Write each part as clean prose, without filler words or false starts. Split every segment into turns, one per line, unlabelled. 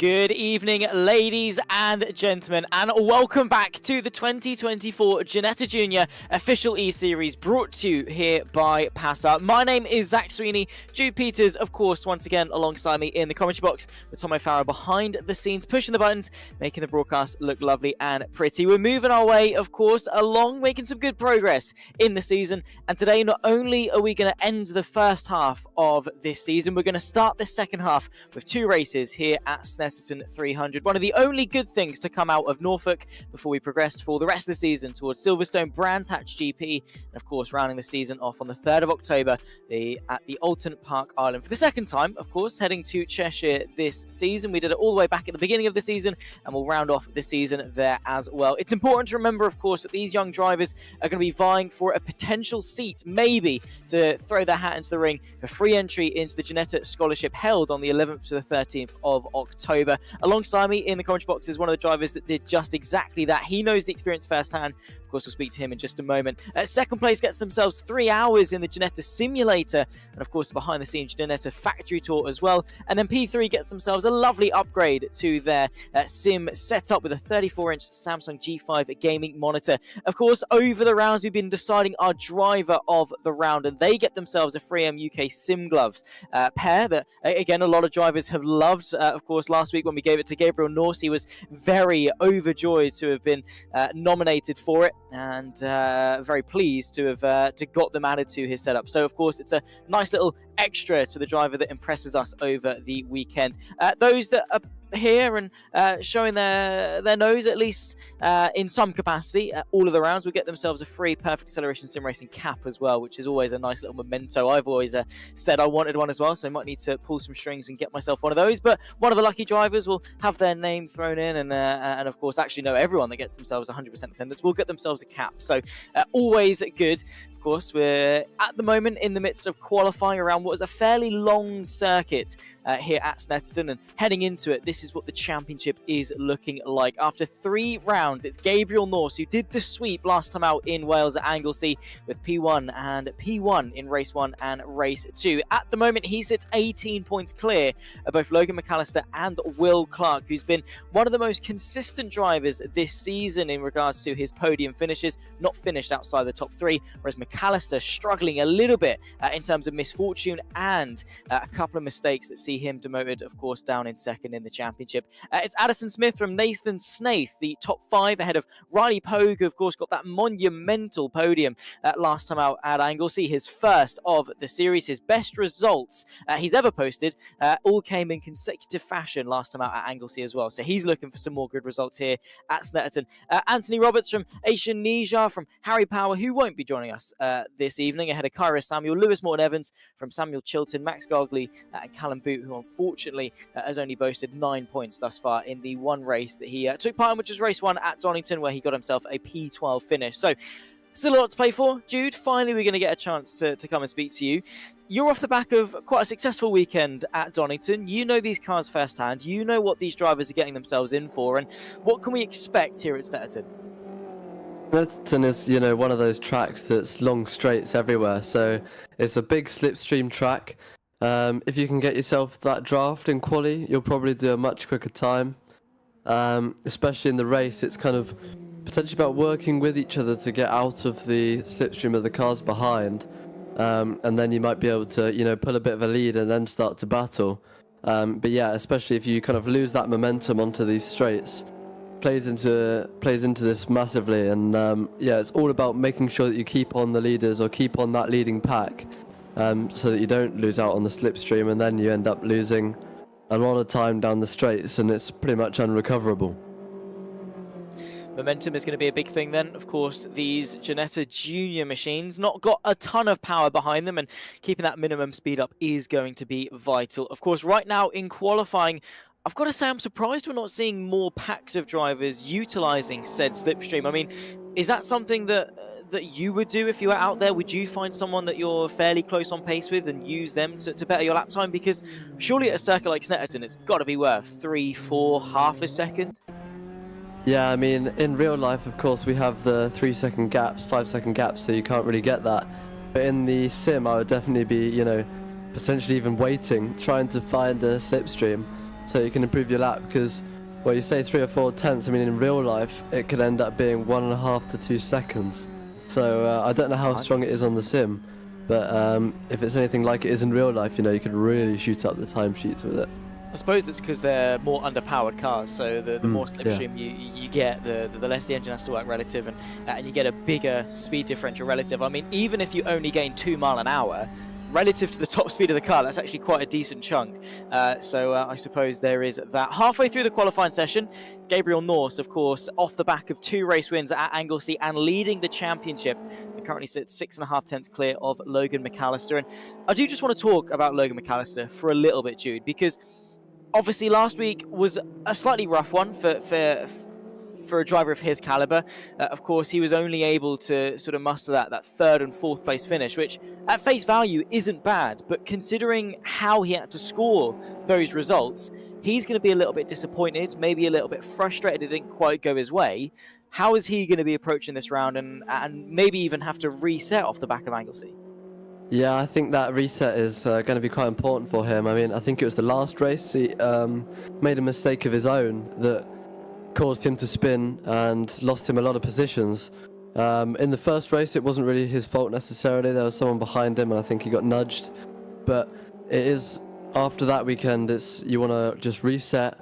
Good evening, ladies and gentlemen, and welcome back to the 2024 Ginetta Junior official eSeries brought to you here by PASR. My name is Zach Sweeney. Jude Peters, of course, once again alongside me in the commentary box with Tom O'Farrell behind the scenes, pushing the buttons, making the broadcast look lovely and pretty. We're moving our way, of course, along, making some good progress in the season. And today, not only are we going to end the first half of this season, we're going to start the second half with two races here at Snetterton 300. One of the only good things to come out of Norfolk before we progress for the rest of the season towards Silverstone Brands Hatch GP, and of course rounding the season off on the 3rd of October at the Alton Park Island for the second time, of course, heading to Cheshire this season. We did it all the way back at the beginning of the season, and we'll round off the season there as well. It's important to remember, of course, that these young drivers are going to be vying for a potential seat, maybe to throw their hat into the ring for free entry into the Ginetta Scholarship held on the 11th to the 13th of October. Alongside me in the commentary box is one of the drivers that did just exactly that. He knows the experience firsthand. Of course, we'll speak to him in just a moment. Second place gets themselves 3 hours in the Ginetta Simulator, and of course, behind the scenes Ginetta Factory Tour as well. And then P3 gets themselves a lovely upgrade to their sim setup with a 34-inch Samsung G5 gaming monitor. Of course, over the rounds, we've been deciding our driver of the round, and they get themselves a 3M UK Sim Gloves pair that, again, a lot of drivers have loved. Of course, last week when we gave it to Gabriel Norse, he was very overjoyed to have been nominated for it, and very pleased to have got them added to his setup. So of course it's a nice little extra to the driver that impresses us over the weekend. Those that are here and showing their nose, at least in some capacity, all of the rounds will get themselves a free Perfect Acceleration Sim Racing cap as well, which is always a nice little memento. I've always said I wanted one as well, so I might need to pull some strings and get myself one of those. But one of the lucky drivers will have their name thrown in, and of course, actually, no, everyone that gets themselves 100% attendance will get themselves a cap. So always good. Of course, we're at the moment in the midst of qualifying around what is a fairly long circuit here at Snetterton, and heading into it, this is what the championship is looking like. After 3 rounds, it's Gabriel Norse who did the sweep last time out in Wales at Anglesey with P1 and P1 in race 1 and race 2. At the moment, he sits 18 points clear of both Logan McAllister and Will Clark, who's been one of the most consistent drivers this season in regards to his podium finishes, not finished outside the top 3, whereas McAllister struggling a little bit in terms of misfortune and a couple of mistakes that see him demoted, of course, down in second in the championship. It's Addison Smith from Nathan Snaith, the top 5 ahead of Riley Pogue, who of course got that monumental podium last time out at Anglesey, his first of the series, his best results he's ever posted, all came in consecutive fashion last time out at Anglesey as well, so he's looking for some more good results here at Snetterton. Anthony Roberts from Asian Nijar, from Harry Power, who won't be joining us this evening, ahead of Kyra Samuel, Lewis Morton-Evans from Samuel Chilton, Max Gargley and Callum Boot, who unfortunately has only boasted 9 points thus far in the one race that he took part in, which was race 1 at Donington, where he got himself a P12 finish. So still a lot to play for. Jude, finally we're going to get a chance to come and speak to you. You're off the back of quite a successful weekend at Donington. You know these cars firsthand. You know what these drivers are getting themselves in for, and what can we expect here at Snetterton?
Snetterton is, one of those tracks that's long straights everywhere, so it's a big slipstream track. If you can get yourself that draft in quali, you'll probably do a much quicker time. Especially in the race, it's kind of potentially about working with each other to get out of the slipstream of the cars behind, and then you might be able to, pull a bit of a lead and then start to battle. But yeah, especially if you kind of lose that momentum onto these straights, plays into this massively, and yeah, it's all about making sure that you keep on the leaders or keep on that leading pack, so that you don't lose out on the slipstream, and then you end up losing a lot of time down the straights, and it's pretty much unrecoverable.
Momentum is going to be a big thing then. Of course, these Ginetta Junior machines not got a ton of power behind them, and keeping that minimum speed up is going to be vital. Of course, right now in qualifying, I've got to say I'm surprised we're not seeing more packs of drivers utilising said slipstream. I mean, is that something that you would do if you were out there? Would you find someone that you're fairly close on pace with and use them to better your lap time? Because surely at a circuit like Snetterton, it's got to be worth 3, 4, half a second.
Yeah, I mean, in real life, of course, we have the 3-second gaps, 5-second gaps, so you can't really get that. But in the sim, I would definitely be, potentially even waiting, trying to find a slipstream, so you can improve your lap, because, well, you say 3 or 4 tenths, I mean, in real life, it could end up being 1.5 to 2 seconds. So I don't know how strong it is on the sim, but if it's anything like it is in real life, you could really shoot up the timesheets with it.
I suppose it's because they're more underpowered cars, so the more slipstream you get, the less the engine has to work relative, and you get a bigger speed differential relative. I mean, even if you only gain 2 miles an hour, relative to the top speed of the car, that's actually quite a decent chunk. So I suppose there is that. Halfway through the qualifying session, it's Gabriel Norse, of course, off the back of 2 race wins at Anglesey and leading the championship. He currently sits 6.5 tenths clear of Logan McAllister. And I do just want to talk about Logan McAllister for a little bit, Jude, because obviously last week was a slightly rough one for a driver of his caliber. Of course, he was only able to sort of muster that 3rd and 4th place finish, which at face value isn't bad, but considering how he had to score those results, he's going to be a little bit disappointed, maybe a little bit frustrated it didn't quite go his way. How is he going to be approaching this round and maybe even have to reset off the back of Anglesey?
Yeah, I think that reset is going to be quite important for him. I mean, I think it was the last race he made a mistake of his own that caused him to spin and lost him a lot of positions. In the first race, it wasn't really his fault necessarily. There was someone behind him, and I think he got nudged. But it is after that weekend, you want to just reset,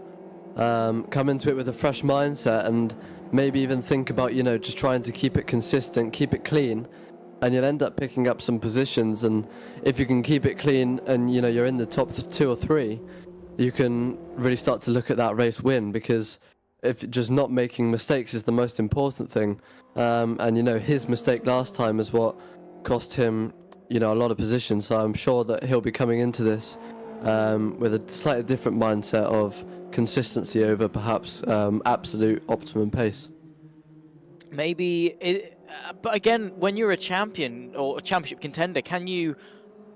come into it with a fresh mindset, and maybe even think about just trying to keep it consistent, keep it clean. And you'll end up picking up some positions, and if you can keep it clean and you're in the top 2 or 3, you can really start to look at that race win, because if just not making mistakes is the most important thing. And his mistake last time is what cost him a lot of positions, so I'm sure that he'll be coming into this with a slightly different mindset of consistency over perhaps absolute optimum pace.
But again, when you're a champion or a championship contender, can you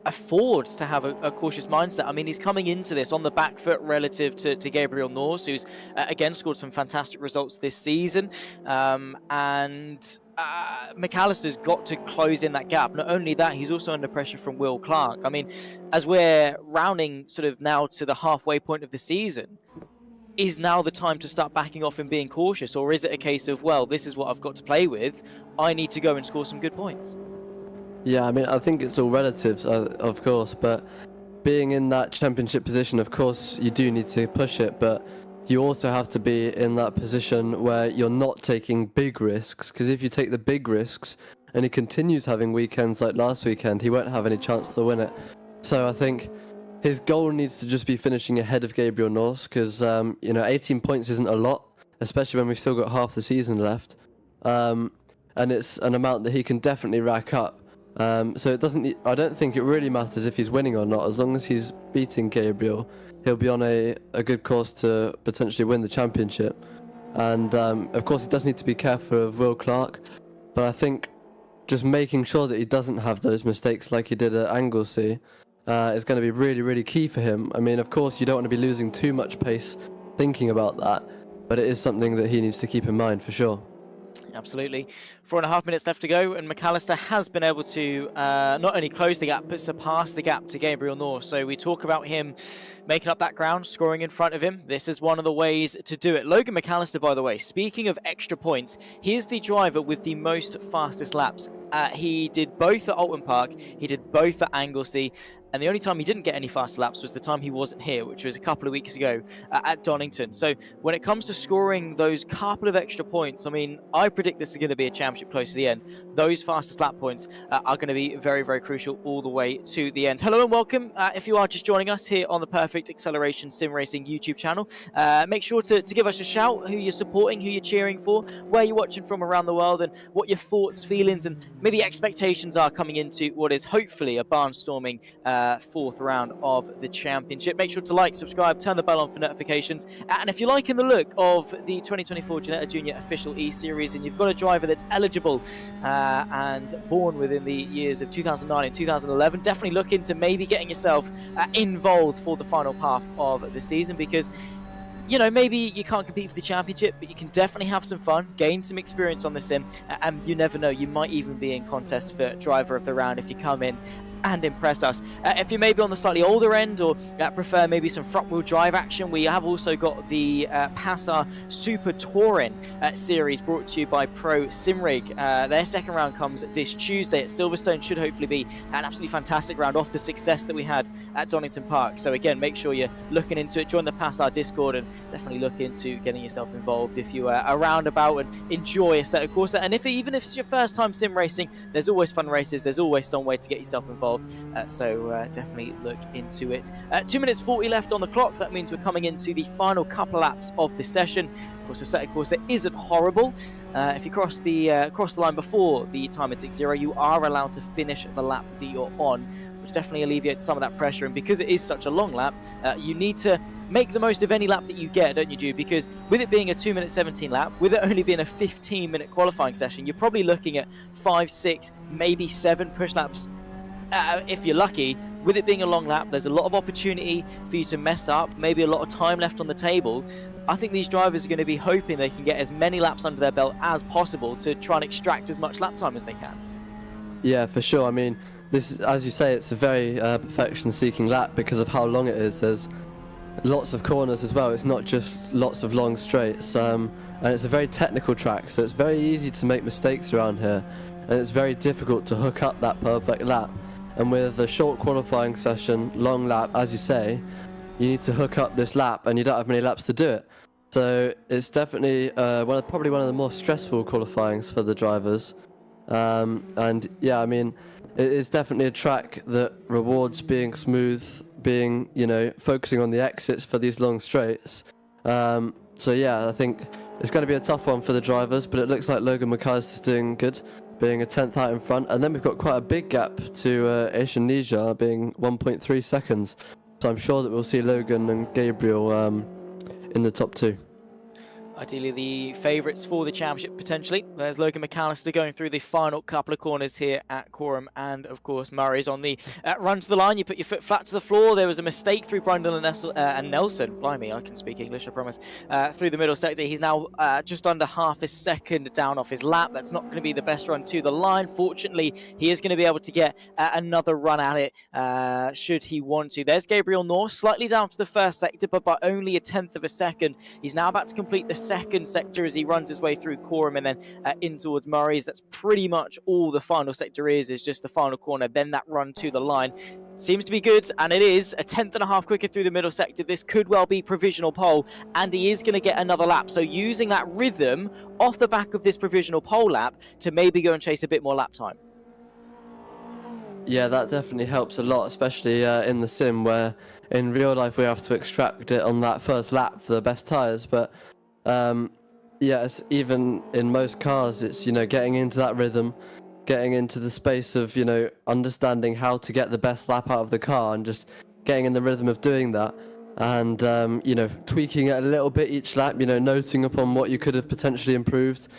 afford to have a cautious mindset? I mean, he's coming into this on the back foot relative to Gabriel Norse, who's again scored some fantastic results this season, and McAllister's got to close in that gap. Not only that, he's also under pressure from Will Clark. I mean, as we're rounding sort of now to the halfway point of the season, is now the time to start backing off and being cautious? Or is it a case of, well, this is what I've got to play with, I need to go and score some good points?
Yeah, I mean, I think it's all relative, of course, but being in that championship position, of course, you do need to push it, but you also have to be in that position where you're not taking big risks, because if you take the big risks and he continues having weekends like last weekend, he won't have any chance to win it. So I think his goal needs to just be finishing ahead of Gabriel Norse, because 18 points isn't a lot, especially when we've still got half the season left, and it's an amount that he can definitely rack up. So I don't think it really matters if he's winning or not. As long as he's beating Gabriel, he'll be on a good course to potentially win the championship. And of course, he does need to be careful of Will Clark, but I think just making sure that he doesn't have those mistakes like he did at Anglesey is going to be really, really key for him. I mean, of course, you don't want to be losing too much pace thinking about that, but it is something that he needs to keep in mind for sure.
Absolutely. 4.5 minutes left to go, and McAllister has been able to not only close the gap, but surpass the gap to Gabriel Norse. So we talk about him making up that ground, scoring in front of him. This is one of the ways to do it. Logan McAllister, by the way, speaking of extra points, he is the driver with the most fastest laps. He did both at Alton Park, he did both at Anglesey, and the only time he didn't get any fast laps was the time he wasn't here, which was a couple of weeks ago at Donington. So when it comes to scoring those couple of extra points, I mean, I predict this is going to be a championship close to the end. Those fastest lap points are going to be very, very crucial all the way to the end. Hello and welcome. If you are just joining us here on the Perfect Acceleration Sim Racing YouTube channel, make sure to give us a shout, who you're supporting, who you're cheering for, where you're watching from around the world, and what your thoughts, feelings, and maybe expectations are coming into what is hopefully a barnstorming 4th round of the championship. Make sure to like, subscribe, turn the bell on for notifications, and if you're liking the look of the 2024 Ginetta Junior official eSeries and you've got a driver that's eligible and born within the years of 2009 and 2011, definitely look into maybe getting yourself involved for the final half of the season, because maybe you can't compete for the championship, but you can definitely have some fun, gain some experience on the sim, and you never know, you might even be in contest for driver of the round if you come in and impress us. If you're maybe on the slightly older end or prefer maybe some front-wheel drive action, we have also got the PASR Super Touring series brought to you by Pro Simrig. Their second round comes this Tuesday at Silverstone. Should hopefully be an absolutely fantastic round off the success that we had at Donington Park. So again, make sure you're looking into it. Join the PASR Discord and definitely look into getting yourself involved if you are around about and enjoy a set of course. And even if it's your first time sim racing, there's always fun races. There's always some way to get yourself involved. So definitely look into it. 2 minutes 40 left on the clock. That means we're coming into the final couple laps of the session. Of course, the set of course it isn't horrible. If you cross the line before the time at 6-0, you are allowed to finish the lap that you're on, which definitely alleviates some of that pressure. And because it is such a long lap, you need to make the most of any lap that you get, don't you, Jude? Because with it being a 2 minute 17 lap, with it only being a 15-minute qualifying session, you're probably looking at 5, 6, maybe 7 push laps if you're lucky. With it being a long lap, there's a lot of opportunity for you to mess up, maybe a lot of time left on the table. I think these drivers are going to be hoping they can get as many laps under their belt as possible to try and extract as much lap time as they can.
Yeah, for sure. I mean, this is, as you say, it's a very perfection-seeking lap because of how long it is. There's lots of corners as well. It's not just lots of long straights, and it's a very technical track, so it's very easy to make mistakes around here, and it's very difficult to hook up that perfect lap. And with a short qualifying session, long lap, as you say, you need to hook up this lap, and you don't have many laps to do it. So it's definitely probably one of the more stressful qualifyings for the drivers. And yeah, I mean, it is definitely a track that rewards being smooth, being, focusing on the exits for these long straights. So yeah, I think it's going to be a tough one for the drivers, but it looks like Logan McAllister's doing good, being a 10th out in front. And then we've got quite a big gap to Asian Nija, being 1.3 seconds. So I'm sure that we'll see Logan and Gabriel in the top 2.
Ideally the favourites for the championship potentially. There's Logan McAllister going through the final couple of corners here at Coram, and of course Murray's on the run to the line. You put your foot flat to the floor. There was a mistake through Brundle and Nelson. Blimey, I can speak English, I promise. Through the middle sector. He's now just under half a second down off his lap. That's not going to be the best run to the line. Fortunately, he is going to be able to get another run at it should he want to. There's Gabriel North, slightly down to the first sector, but by only a 10th of a second. He's now about to complete the second sector as he runs his way through Coram and then in towards Murray's. That's pretty much all the final sector is just the final corner, then that run to the line. Seems to be good, and it is a 10th.5 quicker through the middle sector. This could well be provisional pole, and he is going to get another lap. So using that rhythm off the back of this provisional pole lap to maybe go and chase a bit more lap time.
Yeah, that definitely helps a lot, especially in the sim, where in real life we have to extract it on that first lap for the best tyres. But yes, even in most cars, it's, getting into that rhythm, getting into the space of, understanding how to get the best lap out of the car and just getting in the rhythm of doing that. And, tweaking it a little bit each lap, noting upon what you could have potentially improved.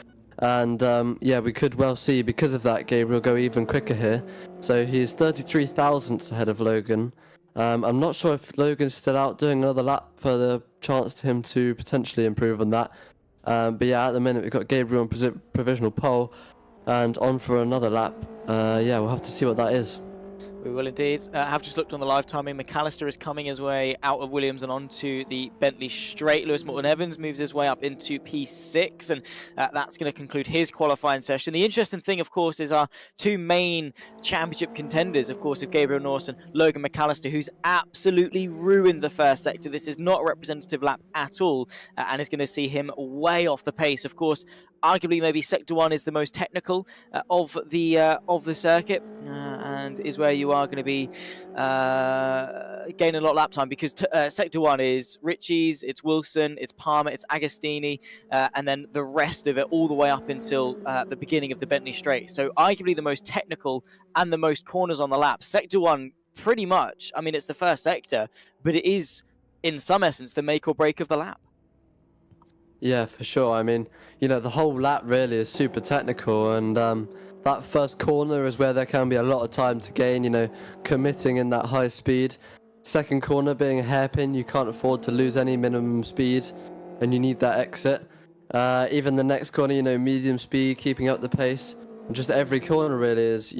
And yeah, we could well see, because of that, Gabriel go even quicker here. So he's 33 thousandths ahead of Logan. I'm not sure if Logan's still out doing another lap for the chance to him to potentially improve on that. But yeah, at the minute we've got Gabriel on provisional pole and on for another lap. Yeah, we'll have to see what that is.
We will indeed. Have just looked on the live timing. McAllister is coming his way out of Williams and onto the Bentley straight. Lewis Morton Evans moves his way up into P6, and that's going to conclude his qualifying session. The interesting thing, of course, is our two main championship contenders, of course, of Gabriel North and Logan McAllister, who's absolutely ruined the first sector. This is not a representative lap at all, and is going to see him way off the pace. Of course, arguably maybe sector 1 is the most technical of the circuit, and is where you are going to be gaining a lot of lap time, because sector 1 is Ritchie's, it's Wilson, it's Palmer, it's Agostini, and then the rest of it all the way up until the beginning of the Bentley straight. So arguably the most technical and the most corners on the lap. Sector 1, pretty much, I mean, it's the first sector, but it is in some essence the make or break of the lap.
Yeah, for sure. I mean, the whole lap really is super technical, and that first corner is where there can be a lot of time to gain, committing in that high speed. Second corner being a hairpin, you can't afford to lose any minimum speed, and you need that exit. Even the next corner, medium speed, keeping up the pace. And just every corner really is,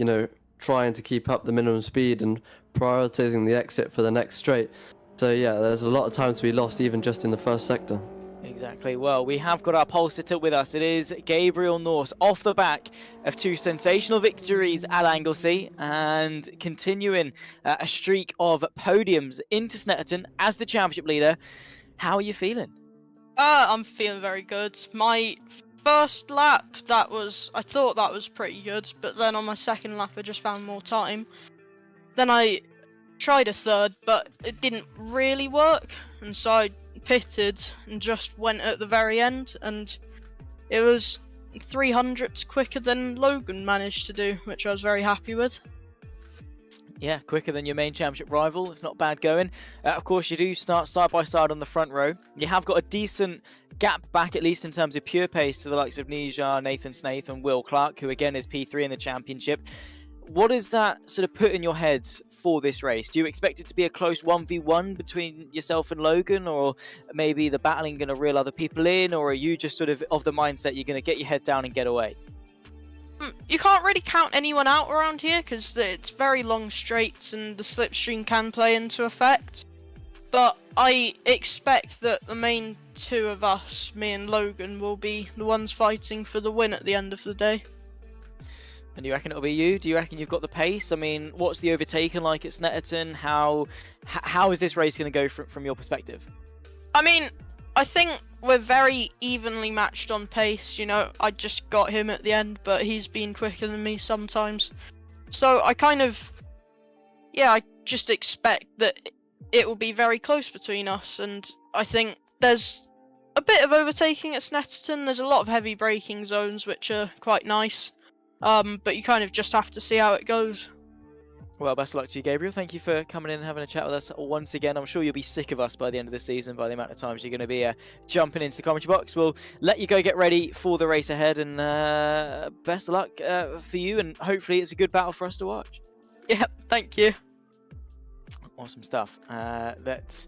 trying to keep up the minimum speed and prioritizing the exit for the next straight. So yeah, there's a lot of time to be lost even just in the first sector.
Exactly. Well, we have got our pole sitter with us. It is Gabriel Norse, off the back of 2 sensational victories at Anglesey and continuing a streak of podiums into Snetterton as the championship leader. How are you feeling?
I'm feeling very good. My first lap, I thought that was pretty good, but then on my second lap I just found more time. Then I tried a third, but it didn't really work, and so I pitted and just went at the very end, and it was 300 quicker than Logan managed to do, which I was very happy with.
Yeah, quicker than your main championship rival. It's not bad going. Of course, you do start side by side on the front row. You have got a decent gap back, at least in terms of pure pace, to the likes of Nijar, Nathan Snaith and Will Clark, who again is P3 in the championship. What does that sort of put in your head for this race? Do you expect it to be a close 1v1 between yourself and Logan, or maybe the battling going to reel other people in, or are you just sort of the mindset you're going to get your head down and get away?
You can't really count anyone out around here because it's very long straights and the slipstream can play into effect. But I expect that the main two of us, me and Logan, will be the ones fighting for the win at the end of the day.
And do you reckon it'll be you? Do you reckon you've got the pace? I mean, what's the overtaking like at Snetterton? How is this race going to go from your perspective?
I mean, I think we're very evenly matched on pace. You know, I just got him at the end, but he's been quicker than me sometimes. So I just expect that it will be very close between us. And I think there's a bit of overtaking at Snetterton. There's a lot of heavy braking zones, which are quite nice. But you kind of just have to see how it goes.
Well, best of luck to you, Gabriel. Thank you for coming in and having a chat with us once again. I'm sure you'll be sick of us by the end of the season, by the amount of times you're going to be jumping into the commentary box. We'll let you go get ready for the race ahead, and best of luck for you, and hopefully it's a good battle for us to watch.
Yeah, thank you.
Awesome stuff. Let's,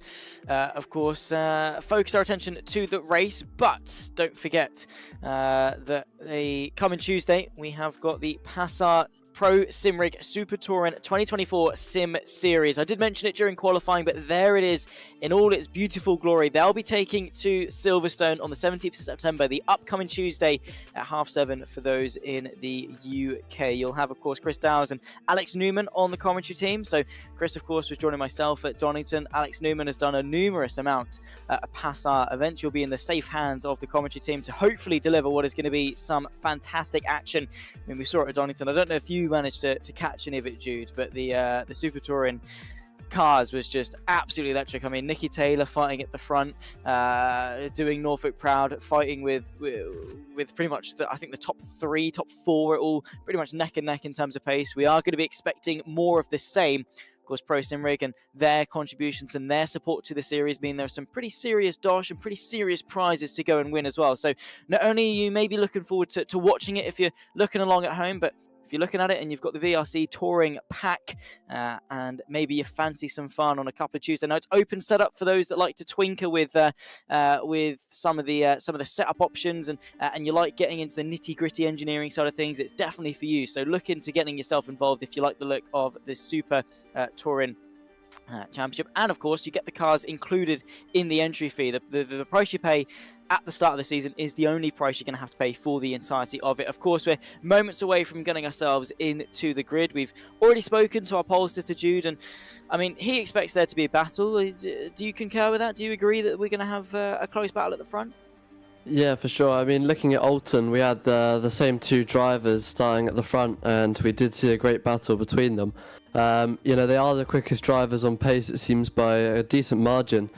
of course, focus our attention to the race, but don't forget that the coming Tuesday, we have got the PASR Pro Simrig Super Touring 2024 Sim Series. I did mention it during qualifying, but there it is in all its beautiful glory. They'll be taking to Silverstone on the 17th of September, the upcoming Tuesday at 7:30 for those in the UK. You'll have, of course, Chris Dowes and Alex Newman on the commentary team. So Chris, of course, was joining myself at Donington. Alex Newman has done a numerous amount of PASR events. You'll be in the safe hands of the commentary team to hopefully deliver what is going to be some fantastic action. I mean, we saw it at Donington. I don't know if you managed to catch any of it, Jude, but the Super Touring cars was just absolutely electric. I mean, Nicky Taylor fighting at the front, doing Norfolk proud, fighting with pretty much I think the top 3, top 4 are all pretty much neck and neck in terms of pace. We are going to be expecting more of the same. Of course, Pro Sim Rig and their contributions and their support to the series mean there are some pretty serious dosh and pretty serious prizes to go and win as well. So not only are you maybe looking forward to watching it if you're looking along at home, but if you're looking at it and you've got the VRC touring pack and maybe you fancy some fun on a couple of Tuesday nights, open setup for those that like to twinkle with some of the setup options and you like getting into the nitty-gritty engineering side of things, it's definitely for you. So look into getting yourself involved if you like the look of the Super Touring Championship. And of course, you get the cars included in the entry fee. The price you pay at the start of the season is the only price you're going to have to pay for the entirety of it. Of course, we're moments away from getting ourselves into the grid. We've already spoken to our pole sitter, Jude, and I mean, he expects there to be a battle. Do you concur with that? Do you agree that we're going to have a close battle at the front?
Yeah, for sure. I mean, looking at Alton, we had the same 2 drivers starting at the front, and we did see a great battle between them. You know, they are the quickest drivers on pace, it seems, by a decent margin.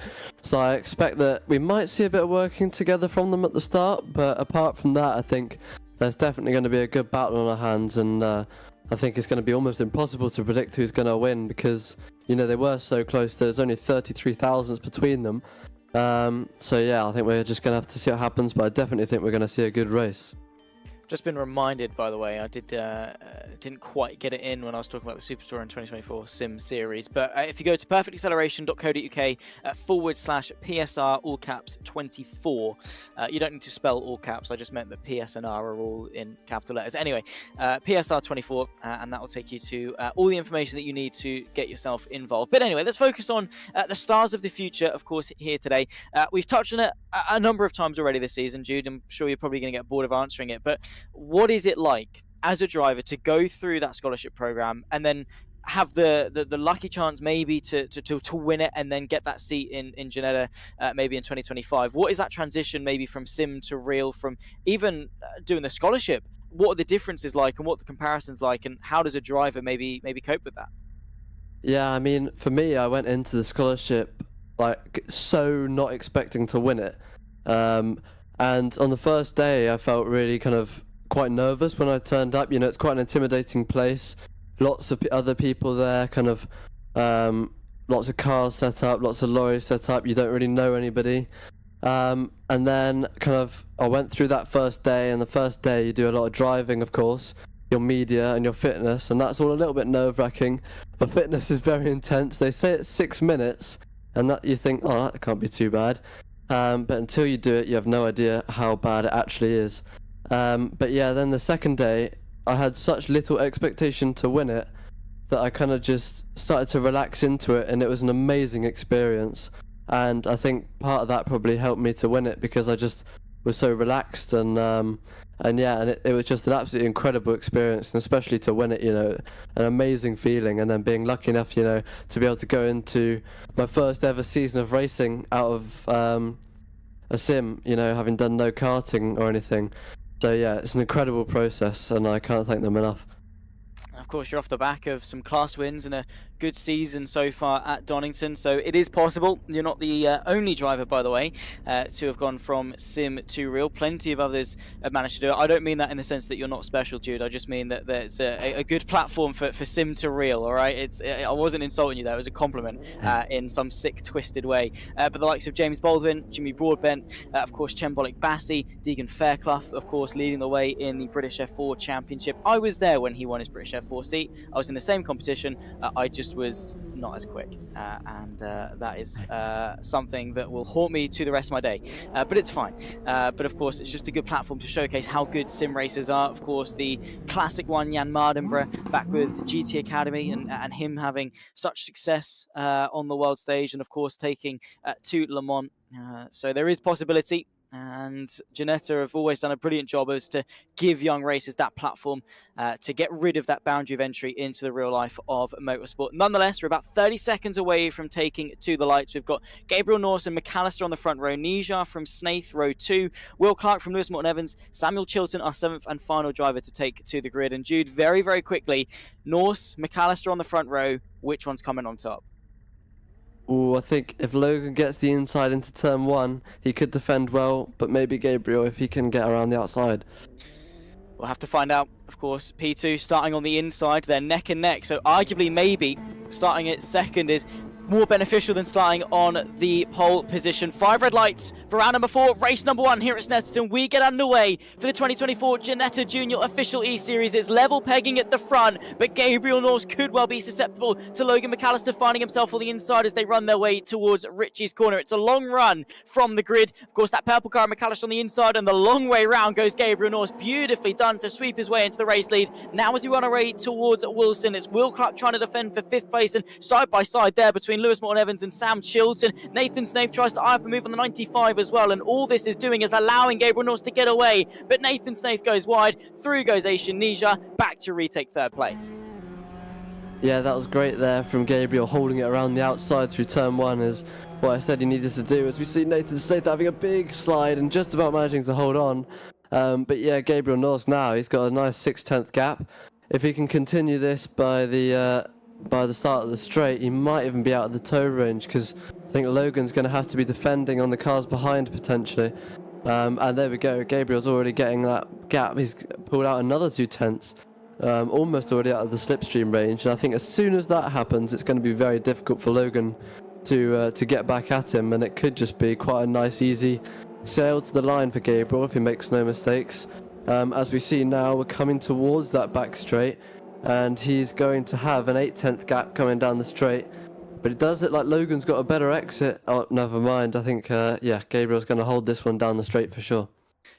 So I expect that we might see a bit of working together from them at the start, but apart from that, I think there's definitely going to be a good battle on our hands, and I think it's going to be almost impossible to predict who's going to win because, you know, they were so close. There's only 33 thousandths between them. So yeah, I think we're just going to have to see what happens, but I definitely think we're going to see a good race.
Just been reminded, by the way, I didn't quite get it in when I was talking about the Superstore in 2024 Sim series. But if you go to perfectacceleration.co.uk/PSR all caps 24, you don't need to spell all caps. I just meant that PS and R are all in capital letters. Anyway, PSR 24, and that will take you to all the information that you need to get yourself involved. But anyway, let's focus on the stars of the future, of course, here today. We've touched on it a number of times already this season, Jude. I'm sure you're probably going to get bored of answering it, but what is it like as a driver to go through that scholarship program and then have the lucky chance maybe to win it and then get that seat in Ginetta maybe in 2025? What is that transition maybe from sim to real, from even doing the scholarship? What are the differences like, and what are the comparisons like, and how does a driver maybe cope with that?
Yeah, I mean, for me, I went into the scholarship like so not expecting to win it. And on the first day, I felt really kind of quite nervous when I turned up. You know, it's quite an intimidating place. Lots of other people there, kind of lots of cars set up, lots of lorries set up. You don't really know anybody. And then kind of I went through that first day, and the first day you do a lot of driving, of course, your media and your fitness, and that's all a little bit nerve-wracking. The fitness is very intense. They say it's 6 minutes, and that you think, oh, that can't be too bad. But until you do it, you have no idea how bad it actually is. But yeah, then the second day, I had such little expectation to win it that I kind of just started to relax into it, and it was an amazing experience. And I think part of that probably helped me to win it, because I just was so relaxed, and it was just an absolutely incredible experience, and especially to win it, you know, an amazing feeling. And then being lucky enough, you know, to be able to go into my first ever season of racing out of a sim, you know, having done no karting or anything. So yeah, it's an incredible process, and I can't thank them enough.
Of course, you're off the back of some class wins and a good season so far at Donington, so it is possible. You're not the only driver, by the way, to have gone from sim to real. Plenty of others have managed to do it. I don't mean that in the sense that you're not special, Jude. I just mean that there's a good platform for sim to real, all right? I wasn't insulting you there. It was a compliment in some sick, twisted way. But the likes of James Baldwin, Jimmy Broadbent, of course, Chembolic Bassey, Deegan Fairclough, of course, leading the way in the British F4 Championship. I was there when he won his British F4 seat. I was in the same competition. I just was not as quick, and that is something that will haunt me to the rest of my day, but it's fine. But of course, it's just a good platform to showcase how good sim racers are. Of course, the classic one, Jan Mardenborough, back with GT Academy, and him having such success on the world stage, and of course taking to Le Mans. So there is possibility. And Ginetta have always done a brilliant job as to give young racers that platform to get rid of that boundary of entry into the real life of motorsport. Nonetheless, we're about 30 seconds away from taking to the lights. We've got Gabriel Norse and McAllister on the front row, Nija from Snaith, row 2, Will Clark from Lewis Morton Evans, Samuel Chilton, our 7th and final driver to take to the grid. And Jude, very, very quickly, Norse, McAllister on the front row, which one's coming on top?
Ooh, I think if Logan gets the inside into turn 1, he could defend well, but maybe Gabriel if he can get around the outside.
We'll have to find out, of course. P2 starting on the inside, they're neck and neck, so arguably maybe starting at second is more beneficial than starting on the pole position. 5 red lights for round number 4, race number 1 here at Snetterton. We get underway for the 2024 Ginetta Junior official eSeries. It's level pegging at the front, but Gabriel Norse could well be susceptible to Logan McAllister finding himself on the inside as they run their way towards Richie's corner. It's a long run from the grid. Of course, that purple car, McAllister on the inside, and the long way round goes Gabriel Norse. Beautifully done to sweep his way into the race lead. Now as we run our way towards Wilson, it's Will Clark trying to defend for 5th place, and side by side there between Lewis Morton Evans and Sam Chilton. Nathan Snaith tries to eye up a move on the 95 as well, and all this is doing is allowing Gabriel Norse to get away, but Nathan Snaith goes wide. Through goes Asian Nija, back to retake 3rd place.
Yeah, that was great there from Gabriel, holding it around the outside through turn 1 is what I said he needed to do, as we see Nathan Snaith having a big slide and just about managing to hold on. But yeah, Gabriel Norse now, he's got a nice 6/10 gap. If he can continue this by the start of the straight, he might even be out of the tow range, because I think Logan's going to have to be defending on the cars behind potentially. And there we go, Gabriel's already getting that gap. He's pulled out another 2/10, almost already out of the slipstream range. And I think as soon as that happens, it's going to be very difficult for Logan to get back at him, and it could just be quite a nice easy sail to the line for Gabriel if he makes no mistakes. As we see now, we're coming towards that back straight, and he's going to have an 8/10 gap coming down the straight. But it does look like Logan's got a better exit. Oh, never mind. I think, yeah, Gabriel's going to hold this one down the straight for sure.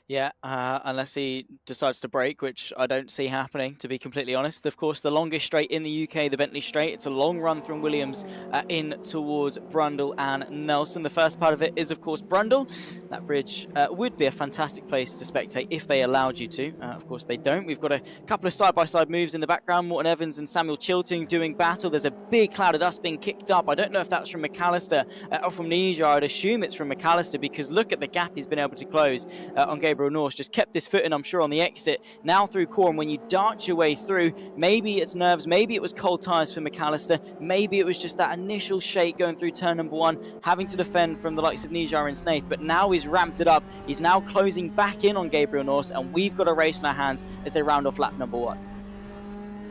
Yeah, unless he decides to brake, which I don't see happening, to be completely honest. Of course, the longest straight in the UK, the Bentley Straight. It's a long run from Williams in towards Brundle and Nelson. The first part of it is, of course, Brundle. That bridge would be a fantastic place to spectate if they allowed you to. Of course, they don't. We've got a couple of side-by-side moves in the background. Morton Evans and Samuel Chilton doing battle. There's a big cloud of dust being kicked up. I don't know if that's from McAllister or from Nija. I'd assume it's from McAllister, because look at the gap he's been able to close on Gabriel Norse. Just kept his foot in, I'm sure, on the exit. Now through Corn, when you dart your way through, maybe it's nerves, maybe it was cold tyres for McAllister, maybe it was just that initial shake going through turn number 1, having to defend from the likes of Nijar and Snaith, but now he's ramped it up. He's now closing back in on Gabriel Norse, and we've got a race in our hands as they round off lap number 1.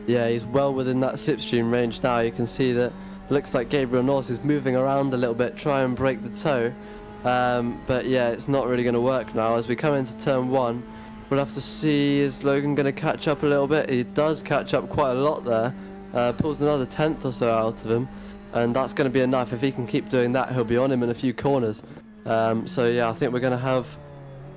Yeah, he's well within that slipstream range now. You can see that looks like Gabriel Norse is moving around a little bit, try and break the toe. But yeah, it's not really going to work now. As we come into turn 1, we'll have to see, is Logan going to catch up a little bit? He does catch up quite a lot there, pulls another 10th or so out of him, and that's going to be enough. If he can keep doing that, he'll be on him in a few corners. So yeah, I think we're going to have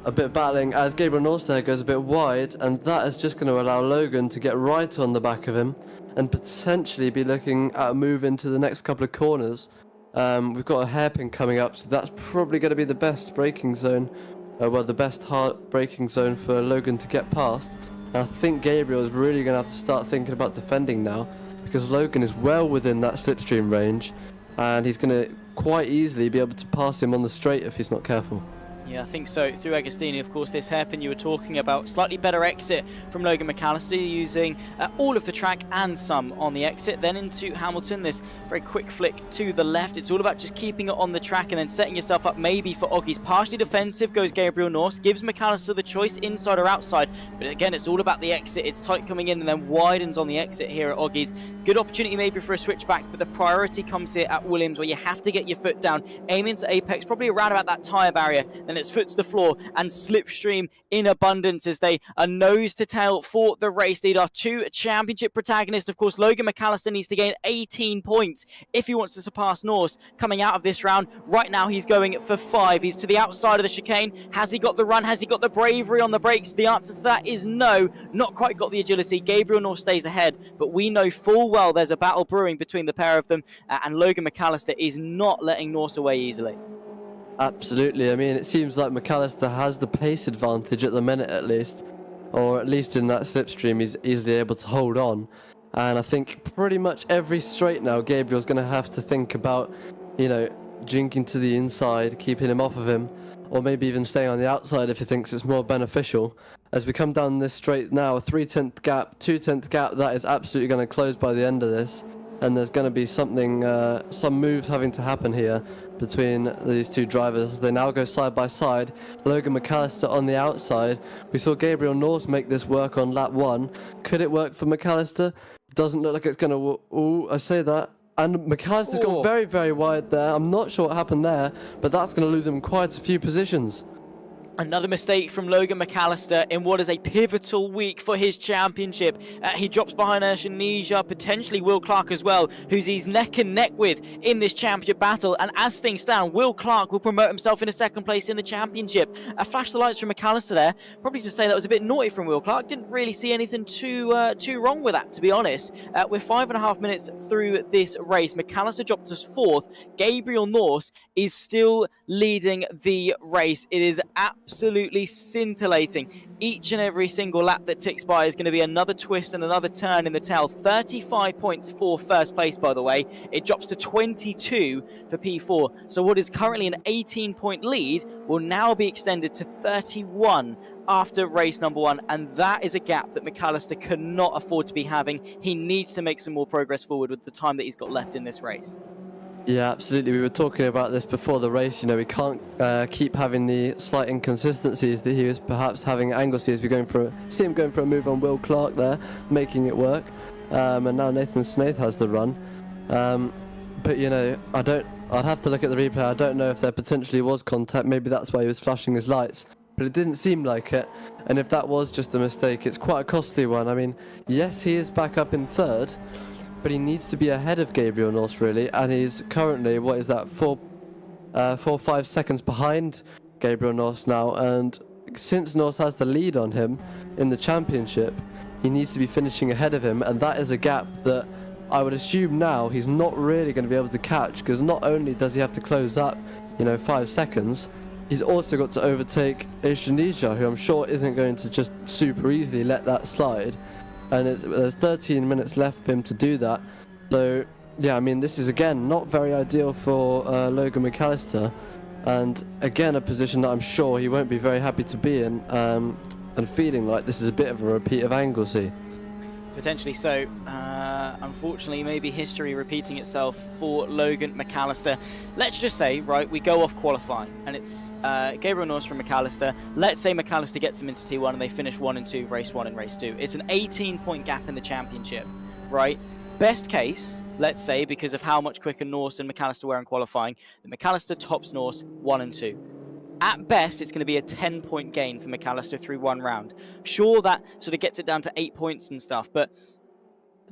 a bit of battling as Gabriel Norse there goes a bit wide, and that is just going to allow Logan to get right on the back of him and potentially be looking at a move into the next couple of corners. We've got a hairpin coming up, so that's probably going to be the best braking zone, well, the best hard braking zone for Logan to get past. And I think Gabriel is really going to have to start thinking about defending now, because Logan is well within that slipstream range, and he's going to quite easily be able to pass him on the straight if he's not careful.
Yeah, I think so. Through Agostini, of course, this hairpin you were talking about, slightly better exit from Logan McAllister, using all of the track and some on the exit. Then into Hamilton, this very quick flick to the left. It's all about just keeping it on the track and then setting yourself up maybe for Oggy's. Partially defensive goes Gabriel Norse, gives McAllister the choice, inside or outside. But again, it's all about the exit. It's tight coming in and then widens on the exit here at Oggy's. Good opportunity maybe for a switchback, but the priority comes here at Williams, where you have to get your foot down, aim into apex, probably around about that tyre barrier, then it's foot to the floor and slipstream in abundance as they are nose to tail for the race lead. Our two championship protagonists, of course, Logan McAllister needs to gain 18 points if he wants to surpass Norse coming out of this round. Right now he's going for 5. He's to the outside of the chicane. Has he got the run? Has he got the bravery on the brakes? The answer to that is no. Not quite got the agility. Gabriel Norse stays ahead, but we know full well there's a battle brewing between the pair of them, and Logan McAllister is not letting Norse away easily.
Absolutely. I mean, it seems like McAllister has the pace advantage at the minute, at least, or at least in that slipstream he's easily able to hold on. And I think pretty much every straight now Gabriel's going to have to think about, you know, jinking to the inside, keeping him off of him, or maybe even staying on the outside if he thinks it's more beneficial. As we come down this straight now, a 3/10 gap, 2/10 gap, that is absolutely going to close by the end of this. And there's going to be something, some moves having to happen here between these two drivers. They now go side by side. Logan McAllister on the outside. We saw Gabriel Norse make this work on lap 1. Could it work for McAllister? Doesn't look like it's going to. Ooh, I say that. And McAllister's gone very, very wide there. I'm not sure what happened there, but that's going to lose him quite a few positions.
Another mistake from Logan McAllister in what is a pivotal week for his championship. He drops behind Nija, potentially Will Clark as well, who's he's neck and neck with in this championship battle. And as things stand, Will Clark will promote himself into second place in the championship. Flash the lights from McAllister there. Probably to say that was a bit naughty from Will Clark. Didn't really see anything too wrong with that, to be honest. We're 5.5 minutes through this race. McAllister dropped us 4th. Gabriel Norse is still leading the race. It is absolutely scintillating. Each and every single lap that ticks by is going to be another twist and another turn in the tail. 35 points for first place, by the way. It drops to 22 for P4. So what is currently an 18-point lead will now be extended to 31 after race number 1, and that is a gap that McAllister cannot afford to be having. He needs to make some more progress forward with the time that he's got left in this race.
Yeah, absolutely. We were talking about this before the race. You know, we can't keep having the slight inconsistencies that he was perhaps having at Anglesey as we see him going for a move on Will Clark there, making it work. And now Nathan Snaith has the run. But, you know, I'd have to look at the replay. I don't know if there potentially was contact. Maybe that's why he was flashing his lights. but it didn't seem like it. And if that was just a mistake, it's quite a costly one. I mean, yes, he is back up in third, but he needs to be ahead of Gabriel Norse, really, and he's currently, what is that, 4 or 5 seconds behind Gabriel Norse now, and since Norse has the lead on him in the championship, he needs to be finishing ahead of him, and that is a gap that I would assume now he's not really going to be able to catch, because not only does he have to close up, 5 seconds, he's also got to overtake Ginetta, who I'm sure isn't going to just super easily let that slide. And there's 13 minutes left for him to do that. So, yeah, I mean, this is, again, not very ideal for Logan McAllister. And, again, a position that I'm sure he won't be very happy to be in. And feeling like this is a bit of a repeat of Anglesey.
Potentially so. Unfortunately, maybe history repeating itself for Logan McAllister. Let's just say, right, we go off qualifying, and it's Gabriel Norse from McAllister. Let's say McAllister gets him into T1 and they finish 1 and 2, race 1 and race 2. It's an 18-point gap in the championship, right? Best case, let's say, because of how much quicker Norse and McAllister were in qualifying, that McAllister tops Norse 1 and 2. At best, it's going to be a 10-point gain for McAllister through one round. Sure, that sort of gets it down to 8 points and stuff, but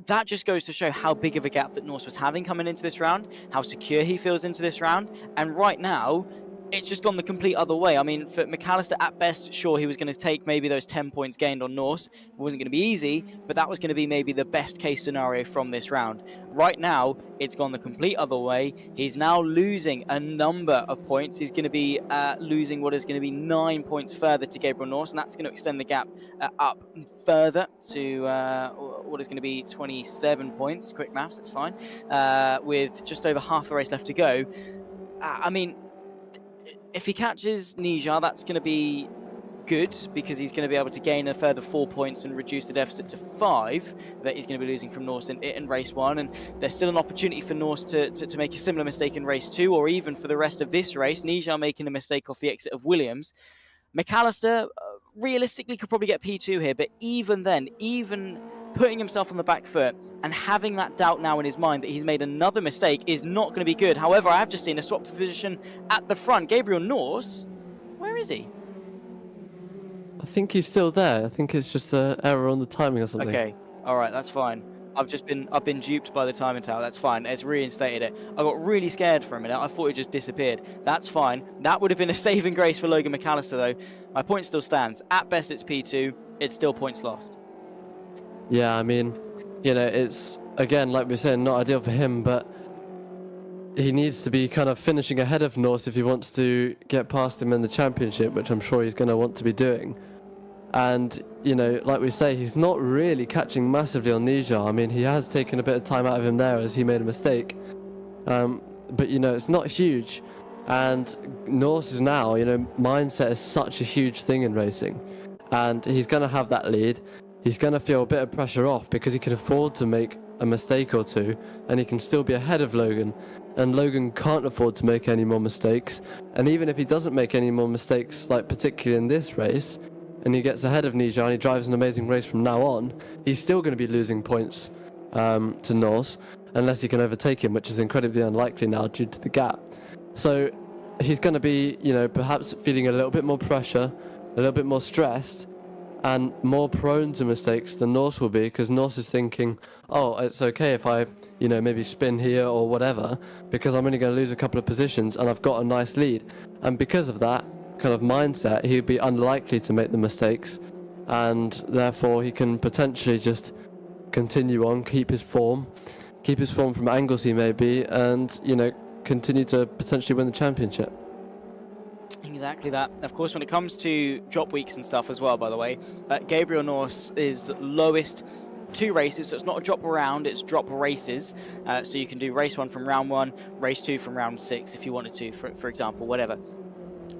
that just goes to show how big of a gap that Norse was having coming into this round, how secure he feels into this round, and right now, it's just gone the complete other way. I mean, for McAllister, at best, sure, he was going to take maybe those 10 points gained on Norse. It wasn't going to be easy, but that was going to be maybe the best case scenario from this round. Right now, it's gone the complete other way. He's now losing a number of points. He's going to be losing what is going to be 9 points further to Gabriel Norse, and that's going to extend the gap up further to what is going to be 27 points. Quick maths, it's fine. With just over half the race left to go. I mean, if he catches Nija, that's going to be good, because he's going to be able to gain a further 4 points and reduce the deficit to 5 that he's going to be losing from Norse in race 1. And there's still an opportunity for Norse to make a similar mistake in race 2, or even for the rest of this race, Nija making a mistake off the exit of Williams. McAllister realistically could probably get P2 here, but even then, even putting himself on the back foot and having that doubt now in his mind that he's made another mistake is not going to be good. However, I have just seen a swap position at the front. Gabriel Norse, where is he?
I think he's still there. I think it's just an error on the timing or something.
Okay, all right, that's fine. I've been duped by the timing tower. That's fine. It's reinstated it. I got really scared for a minute. I thought it just disappeared. That's fine. That would have been a saving grace for Logan McAllister, though. My point still stands. At best, it's P2. It's still points lost.
Yeah, I mean, it's, again, like we said, not ideal for him, but he needs to be kind of finishing ahead of Norse if he wants to get past him in the championship, which I'm sure he's going to want to be doing. And, like we say, he's not really catching massively on Nija. I mean, he has taken a bit of time out of him there as he made a mistake. But, it's not huge. And Norse is now, mindset is such a huge thing in racing. And he's going to have that lead. He's going to feel a bit of pressure off because he can afford to make a mistake or two, and he can still be ahead of Logan. And Logan can't afford to make any more mistakes. And even if he doesn't make any more mistakes, like particularly in this race, and he gets ahead of Nija and he drives an amazing race from now on, he's still going to be losing points to Norse, unless he can overtake him, which is incredibly unlikely now due to the gap. So he's going to be, perhaps feeling a little bit more pressure, a little bit more stressed, and more prone to mistakes than Norse will be, because Norse is thinking, oh, it's okay if I, maybe spin here or whatever, because I'm only going to lose a couple of positions and I've got a nice lead. And because of that kind of mindset, he'd be unlikely to make the mistakes, and therefore he can potentially just continue on, keep his form from Anglesey maybe, and, continue to potentially win the championship.
Exactly that. Of course, when it comes to drop weeks and stuff as well, by the way, Gabriel Norse is lowest 2 races, so it's not a drop round, it's drop races. So you can do race 1 from round 1, race 2 from round 6 if you wanted to, for example, whatever.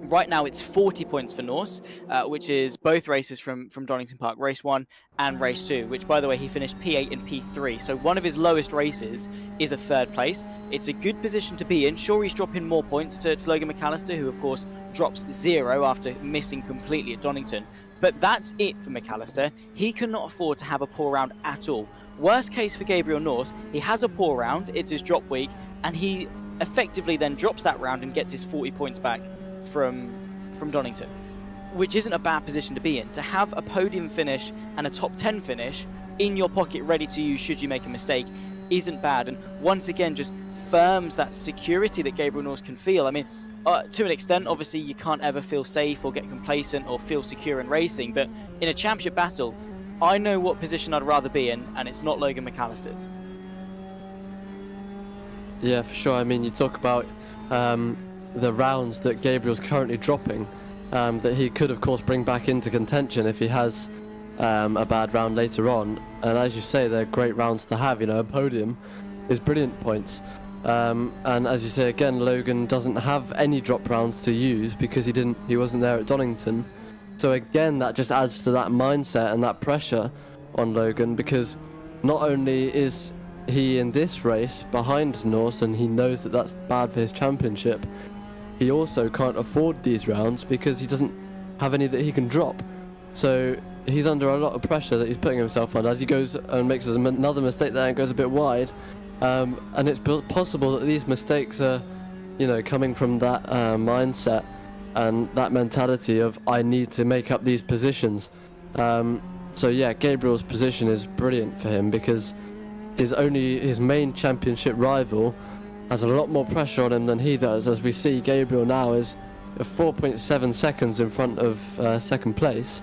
Right now it's 40 points for Norse, which is both races from Donington Park, race 1 and race 2, which, by the way, he finished P8 and P3. So one of his lowest races is a 3rd place. It's a good position to be in. Sure, he's dropping more points to Logan McAllister, who, of course, drops 0 after missing completely at Donington. But that's it for McAllister. He cannot afford to have a poor round at all. Worst case for Gabriel Norse, he has a poor round, it's his drop week, and he effectively then drops that round and gets his 40 points back from Donington. which isn't a bad position to be in. To have a podium finish and a top 10 finish in your pocket ready to use should you make a mistake isn't bad, and once again just firms that security that Gabriel Norris can feel. I mean, to an extent, obviously you can't ever feel safe or get complacent or feel secure in racing, but in a championship battle, I know what position I'd rather be in, and it's not Logan McAllister's.
Yeah, for sure. I mean, you talk about the rounds that Gabriel's currently dropping, that he could, of course, bring back into contention if he has a bad round later on. And as you say, they're great rounds to have. You know, a podium is brilliant points. And as you say again, Logan doesn't have any drop rounds to use because he wasn't there at Donington. So again, that just adds to that mindset and that pressure on Logan, because not only is he in this race behind Norse and he knows that that's bad for his championship, he also can't afford these rounds because he doesn't have any that he can drop. So he's under a lot of pressure that he's putting himself under as he goes and makes another mistake there and goes a bit wide. And it's possible that these mistakes are, you know, coming from that mindset and that mentality of I need to make up these positions. So yeah, Gabriel's position is brilliant for him because his main championship rival has a lot more pressure on him than he does. As we see, Gabriel now is 4.7 seconds in front of second place,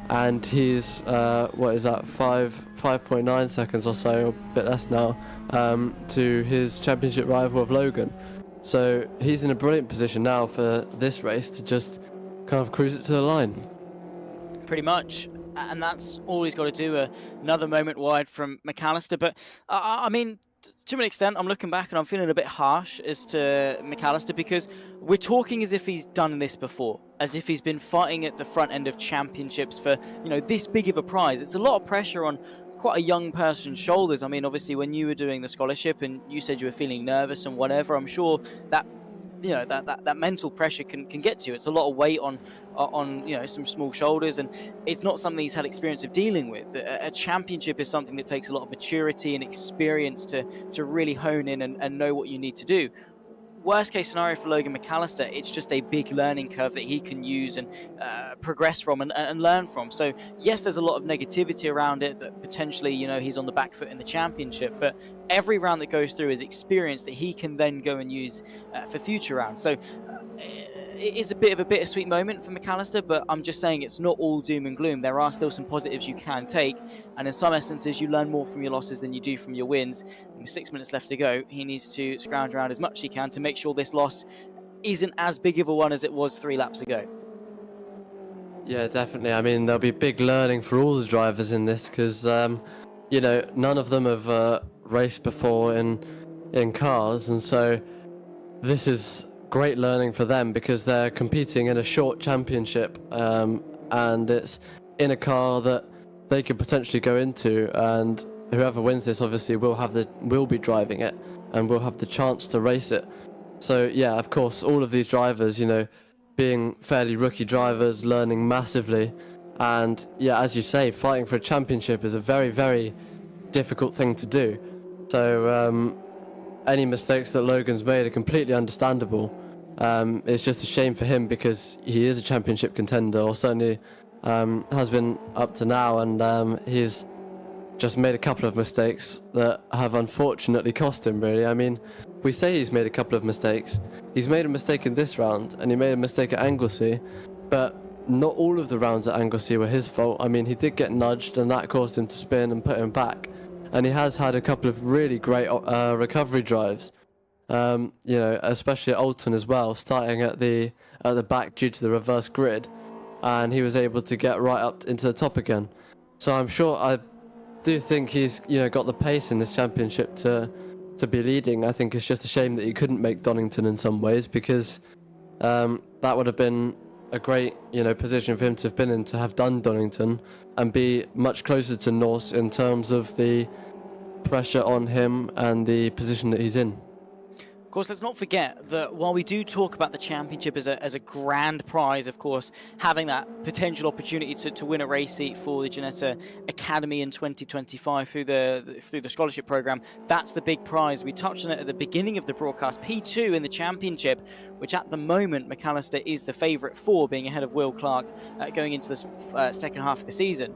and he's what is that, 5.9 seconds or so, a bit less now, to his championship rival of Logan. So he's in a brilliant position now for this race to just kind of cruise it to the line.
Pretty much. And that's all he's got to do. Another moment wide from McAllister. But I mean, to an extent, I'm looking back and I'm feeling a bit harsh as to McAllister, because we're talking as if he's done this before, as if he's been fighting at the front end of championships for, you know, this big of a prize. It's a lot of pressure on quite a young person's shoulders. I mean, obviously, when you were doing the scholarship and you said you were feeling nervous and whatever, I'm sure that, you know, that mental pressure can get to you. It's a lot of weight on you know, some small shoulders, and it's not something he's had experience of dealing with. A championship is something that takes a lot of maturity and experience to really hone in and know what you need to do. Worst case scenario for Logan McAllister, it's just a big learning curve that he can use and progress from and learn from. So yes, there's a lot of negativity around it, that potentially, you know, he's on the back foot in the championship, but every round that goes through is experience that he can then go and use for future rounds. So it is a bit of a bittersweet moment for McAllister, but I'm just saying it's not all doom and gloom. There are still some positives you can take, and in some instances you learn more from your losses than you do from your wins. And with 6 minutes left to go, he needs to scrounge around as much as he can to make sure this loss isn't as big of a one as it was 3 laps ago.
Yeah, definitely. I mean, there'll be big learning for all the drivers in this because, you know, none of them have raced before in cars, and so this is great learning for them because they're competing in a short championship, and it's in a car that they could potentially go into, and whoever wins this obviously will be driving it and will have the chance to race it. So yeah, of course, all of these drivers, you know, being fairly rookie drivers, learning massively, and yeah, as you say, fighting for a championship is a very, very difficult thing to do. So any mistakes that Logan's made are completely understandable. It's just a shame for him because he is a championship contender, or certainly has been up to now, and he's just made a couple of mistakes that have unfortunately cost him, really. I mean, we say he's made a couple of mistakes. He's made a mistake in this round, and he made a mistake at Anglesey, but not all of the rounds at Anglesey were his fault. I mean, he did get nudged, and that caused him to spin and put him back. And he has had a couple of really great recovery drives, you know, especially at Alton as well, starting at the back due to the reverse grid, and he was able to get right up into the top again. So I do think he's, you know, got the pace in this championship to be leading. I think it's just a shame that he couldn't make Donington in some ways, because that would have been a great, you know, position for him to have been in, to have done Donington and be much closer to Norse in terms of the pressure on him and the position that he's in.
Of course, let's not forget that while we do talk about the championship as a grand prize, of course, having that potential opportunity to win a race seat for the Ginetta Academy in 2025 through the scholarship program, that's the big prize. We touched on it at the beginning of the broadcast. P2 in the championship, which at the moment McAllister is the favourite for, being ahead of Will Clark going into the second half of the season.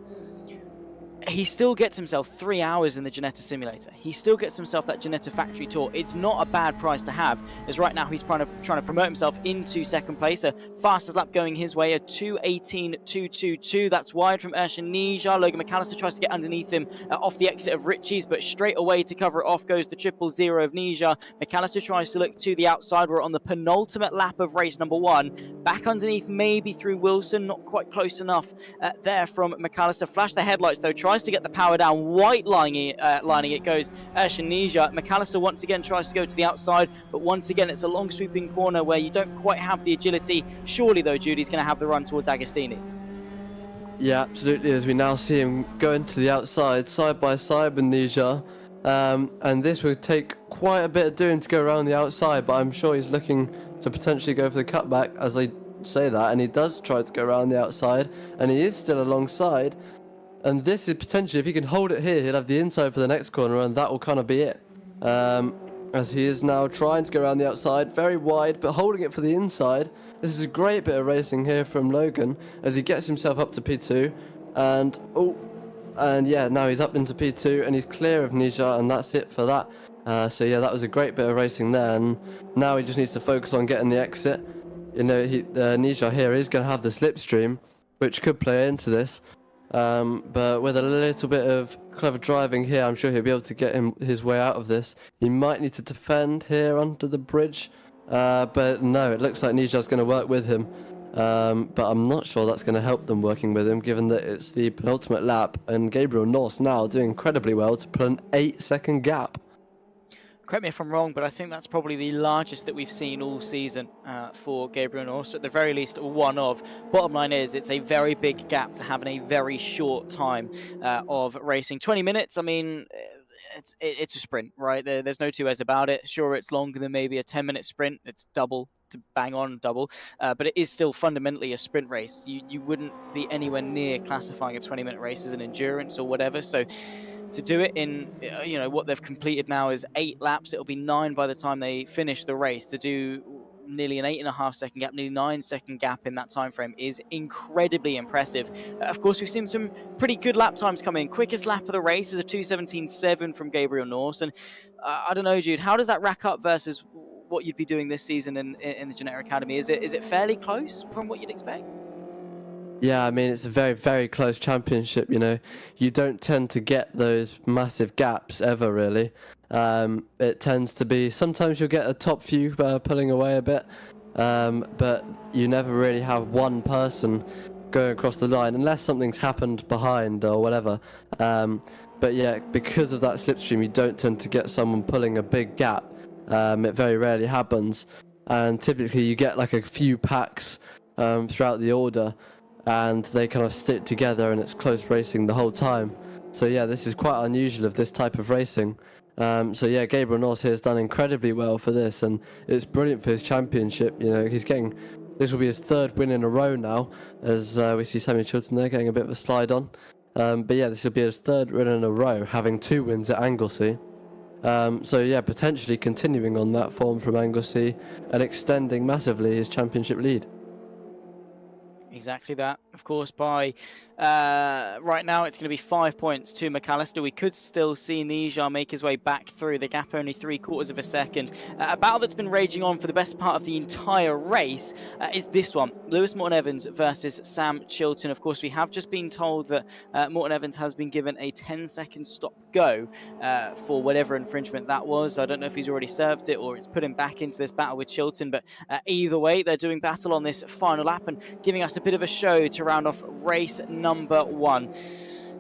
He still gets himself 3 hours in the Ginetta simulator. He still gets himself that Ginetta factory tour. It's not a bad prize to have, as right now he's trying to promote himself into second place. A fastest lap going his way, a 2:18.222. That's wide from Nija. Logan McAllister tries to get underneath him off the exit of Ritchie's, but straight away to cover it off goes the 000 of Nija. McAllister tries to look to the outside. We're on the penultimate lap of race number 1. Back underneath, maybe through Wilson, not quite close enough there from McAllister. Flash the headlights though, tries to get the power down, white lining it goes Nija. McAllister once again tries to go to the outside, but once again it's a long sweeping corner where you don't quite have the agility. Surely though, Judy's going to have the run towards Agostini.
Yeah, absolutely, as we now see him going to the outside, side by side with Nija. And this would take quite a bit of doing to go around the outside, but I'm sure he's looking to potentially go for the cutback as I say that, and he does try to go around the outside, and he is still alongside. And this is potentially, if he can hold it here, he'll have the inside for the next corner, and that will kind of be it. As he is now trying to go around the outside, very wide, but holding it for the inside. This is a great bit of racing here from Logan, as he gets himself up to P2. And yeah, now he's up into P2, and he's clear of Nija, and that's it for that. So yeah, that was a great bit of racing there, and now he just needs to focus on getting the exit. You know, Nija here is going to have the slipstream, which could play into this. But with a little bit of clever driving here, I'm sure he'll be able to get his way out of this. He might need to defend here under the bridge, but no, it looks like Nija's going to work with him. But I'm not sure that's going to help them working with him, given that it's the penultimate lap, and Gabriel Norse now doing incredibly well to put an 8-second gap.
Correct me if I'm wrong, but I think that's probably the largest that we've seen all season for Gabriel Norse. At the very least, one of. Bottom line is, it's a very big gap to have in a very short time of racing. 20 minutes, I mean, it's a sprint, right? There's no two ways about it. Sure, it's longer than maybe a 10-minute sprint. It's double, to bang on double, but it is still fundamentally a sprint race. You wouldn't be anywhere near classifying a 20-minute race as an endurance or whatever, so to do it in, what they've completed now is 8 laps. It'll be 9 by the time they finish the race. To do nearly an 8.5-second gap, nearly 9-second gap in that time frame is incredibly impressive. Of course, we've seen some pretty good lap times come in. Quickest lap of the race is a 2:17.7 from Gabriel Norse, and I don't know, Jude, how does that rack up versus what you'd be doing this season in the Ginetta Academy? Is it fairly close from what you'd expect?
Yeah, I mean, it's a very, very close championship, You don't tend to get those massive gaps ever, really. It tends to be, sometimes you'll get a top few pulling away a bit, but you never really have one person going across the line, unless something's happened behind or whatever. But yeah, because of that slipstream, you don't tend to get someone pulling a big gap. It very rarely happens. And typically you get like a few packs throughout the order, and they kind of stick together, and it's close racing the whole time. So yeah, this is quite unusual of this type of racing. So yeah, Gabriel Norse here has done incredibly well for this, and it's brilliant for his championship. This will be his 3rd win in a row now, as we see Samuel Chilton there getting a bit of a slide on. But yeah, this will be his 3rd win in a row, having 2 wins at Anglesey. So yeah, potentially continuing on that form from Anglesey and extending massively his championship lead.
Exactly that. Of course, by right now it's going to be 5 points to McAllister. We could still see Nija make his way back through the gap, only 3/4 of a second. A battle that's been raging on for the best part of the entire race is this one. Lewis Morton-Evans versus Sam Chilton. Of course, we have just been told that Morton-Evans has been given a 10-second stop go for whatever infringement that was. I don't know if he's already served it or it's put him back into this battle with Chilton, but either way, they're doing battle on this final lap and giving us a bit of a show to round off race number 1.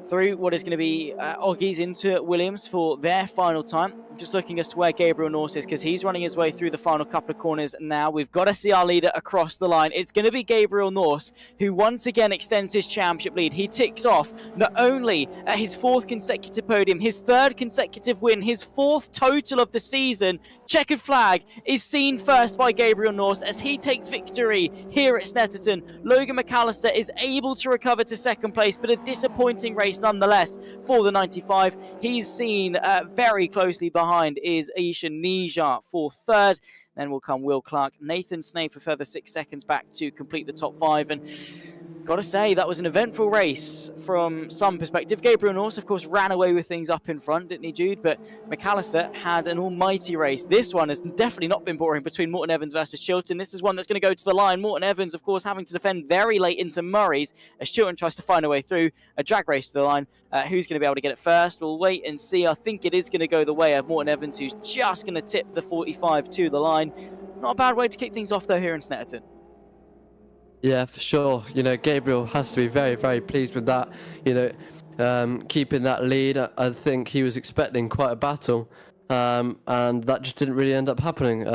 Through what is going to be Oggies into Williams for their final time. just looking as to where Gabriel Norse is, because he's running his way through the final couple of corners now. We've got to see our leader across the line. It's going to be Gabriel Norse, who once again extends his championship lead. He ticks off not only at his 4th consecutive podium, his 3rd consecutive win, his 4th total of the season. Checkered flag is seen first by Gabriel Norse as he takes victory here at Snetterton. Logan McAllister is able to recover to 2nd place, but a disappointing race nonetheless for the 95. He's seen very closely behind is Ishan Nijar for 3rd. Then will come Will Clark, Nathan Snave for further 6 seconds back to complete the top 5. And gotta say, that was an eventful race from some perspective. Gabriel Norse, of course, ran away with things up in front, didn't he, Jude? But McAllister had an almighty race. This one has definitely not been boring between Morton Evans versus Chilton. This is one that's going to go to the line. Morton Evans, of course, having to defend very late into Murray's as Chilton tries to find a way through. A drag race to the line. Who's going to be able to get it first? We'll wait and see. I think it is going to go the way of Morton Evans, who's just going to tip the 45 to the line. Not a bad way to kick things off, though, here in Snetterton.
Yeah, for sure. Gabriel has to be very, very pleased with that. Keeping that lead. I think he was expecting quite a battle, and that just didn't really end up happening.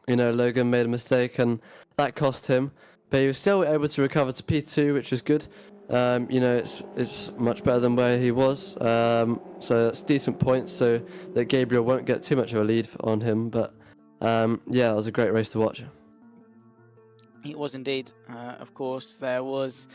Logan made a mistake, and that cost him. But he was still able to recover to P2, which is good. It's much better than where he was. So that's decent points, so that Gabriel won't get too much of a lead on him. But yeah, it was a great race to watch.
It was indeed. Of course, there was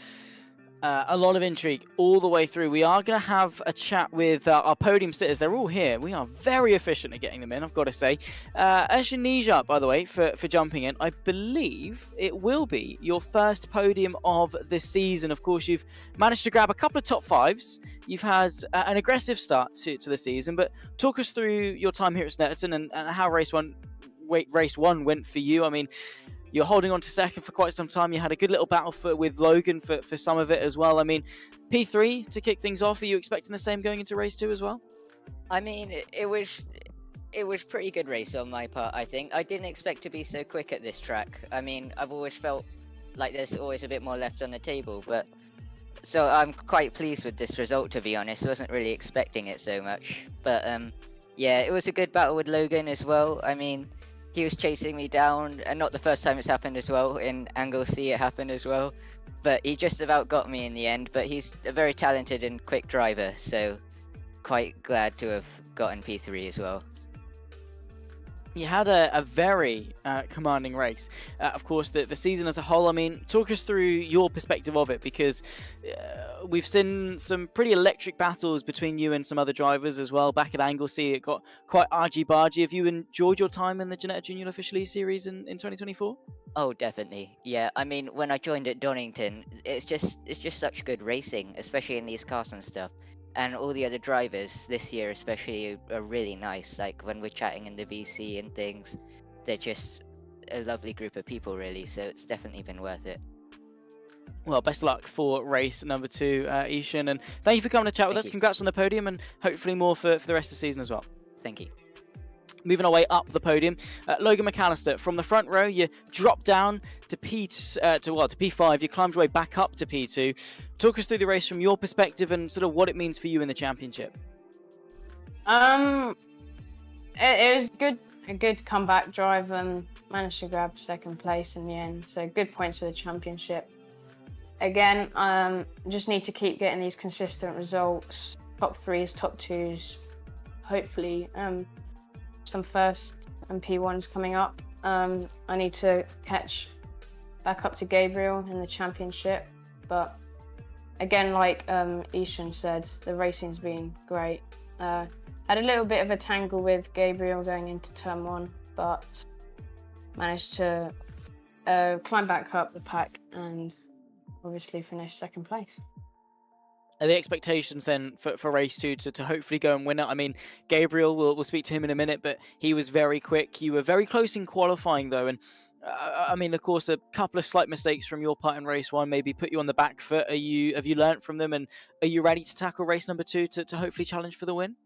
a lot of intrigue all the way through. We are going to have a chat with our podium sitters. They're all here. We are very efficient at getting them in, I've got to say. Ashanija, by the way, for jumping in. I believe it will be your first podium of the season. Of course, you've managed to grab a couple of top 5s. You've had an aggressive start to the season, but talk us through your time here at Snetterton and how race one went for you. I mean, you're holding on to 2nd for quite some time. You had a good little battle with Logan for some of it as well. I mean, P3 to kick things off. Are you expecting the same going into race 2 as well?
I mean, it was pretty good race on my part, I think. I didn't expect to be so quick at this track. I mean, I've always felt like there's always a bit more left on the table, but so I'm quite pleased with this result, to be honest. I wasn't really expecting it so much. But yeah, it was a good battle with Logan as well. I mean, he was chasing me down, and not the first time it's happened as well. In Anglesey it happened as well. But he just about got me in the end. But he's a very talented and quick driver, so quite glad to have gotten P3 as well.
You had a very commanding race. Of course, the season as a whole, I mean, talk us through your perspective of it, because we've seen some pretty electric battles between you and some other drivers as well. Back at Anglesey, it got quite argy-bargy. Have you enjoyed your time in the Ginetta Junior Official eSeries in 2024?
Oh, definitely. Yeah, I mean, when I joined at Donington, it's just such good racing, especially in these cars and stuff. And all the other drivers this year especially are really nice. Like when we're chatting in the VC and things, they're just a lovely group of people, really. So it's definitely been worth it.
Well, best of luck for race number 2, Ishan. And thank you for coming to chat with us. Congrats on the podium, and hopefully more for the rest of the season as well.
Thank you.
Moving our way up the podium, Logan McAllister from the front row. You drop down to P5. You climbed your way back up to P2. Talk us through the race from your perspective and sort of what it means for you in the championship.
It was a good comeback drive, and managed to grab 2nd place in the end. So good points for the championship. Again, just need to keep getting these consistent results. Top 3s, top 2s. Hopefully, some first and P1s coming up. I need to catch back up to Gabriel in the championship, but again, like Ishan said, the racing's been great. Had a little bit of a tangle with Gabriel going into turn 1, but managed to climb back up the pack and obviously finish 2nd place.
Are the expectations then for race 2 to hopefully go and win it? I mean, Gabriel, we'll speak to him in a minute, but he was very quick. You were very close in qualifying, though, and I mean, of course, a couple of slight mistakes from your part in race 1 maybe put you on the back foot. Have you learnt from them, and are you ready to tackle race number 2 to hopefully challenge for the win?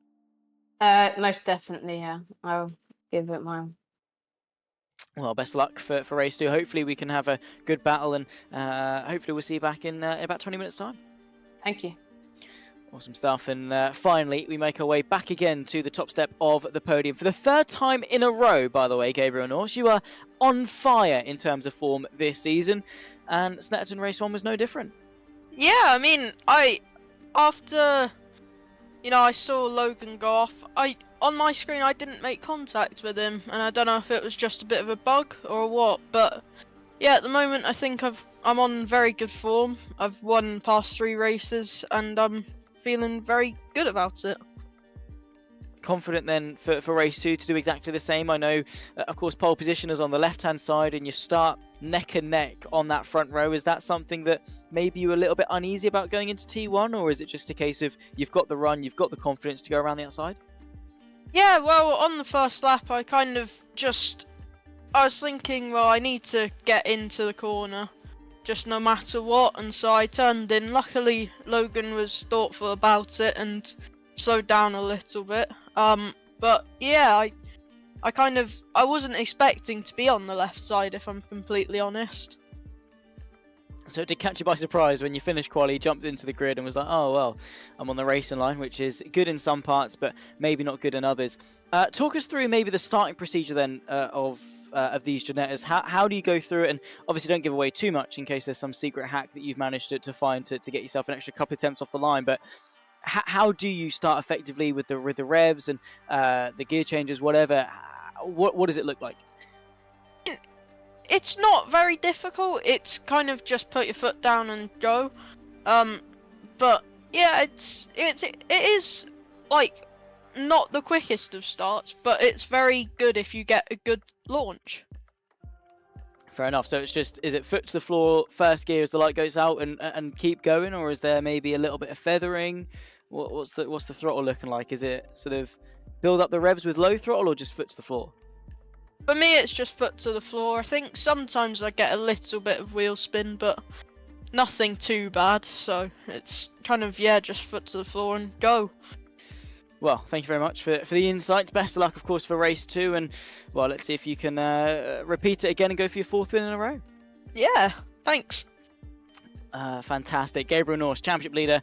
Most definitely, yeah. I'll give it my...
Well, best of luck for race 2. Hopefully we can have a good battle, and hopefully we'll see you back in about 20 minutes' time.
Thank you.
Awesome stuff. And finally, we make our way back again to the top step of the podium. For the third time in a row, by the way, Gabriel Norse, you are on fire in terms of form this season. And Snetterton Race 1 was no different.
Yeah, I mean, after, I saw Logan go off, on my screen, I didn't make contact with him. And I don't know if it was just a bit of a bug or what, but yeah, at the moment, I think I'm on very good form. I've won past 3 races, and I'm feeling very good about it.
Confident then for race 2 to do exactly the same. I know, of course, pole position is on the left-hand side, and you start neck and neck on that front row. Is that something that maybe you were a little bit uneasy about going into T1, or is it just a case of you've got the run, you've got the confidence to go around the outside?
Yeah, well, on the first lap, I was thinking, well, I need to get into the corner, just no matter what, and so I turned in. Luckily, Logan was thoughtful about it and slowed down a little bit. But yeah, I wasn't expecting to be on the left side, if I'm completely honest.
So it did catch you by surprise when you finished quali, jumped into the grid and was like, oh, well, I'm on the racing line, which is good in some parts, but maybe not good in others. Talk us through maybe the starting procedure then of these Ginettas. How do you go through it? And obviously don't give away too much in case there's some secret hack that you've managed to find to get yourself an extra couple of attempts off the line. But how do you start effectively with the revs and the gear changes, whatever? What does it look like?
It's not very difficult. It's kind of just put your foot down and go. But yeah, it is like not the quickest of starts, but it's very good if you get a good launch.
Fair enough. So it's just, is it foot to the floor, first gear as the light goes out and keep going, or is there maybe a little bit of feathering? What's the throttle looking like? Is it sort of build up the revs with low throttle or just foot to the floor?
For me, it's just foot to the floor. I think sometimes I get a little bit of wheel spin, but nothing too bad. So it's kind of, yeah, just foot to the floor and go.
Well, thank you very much for the insights. Best of luck, of course, for race 2. And, well, let's see if you can repeat it again and go for your 4th win in a row.
Yeah, thanks.
Fantastic. Gabriel Norse, championship leader.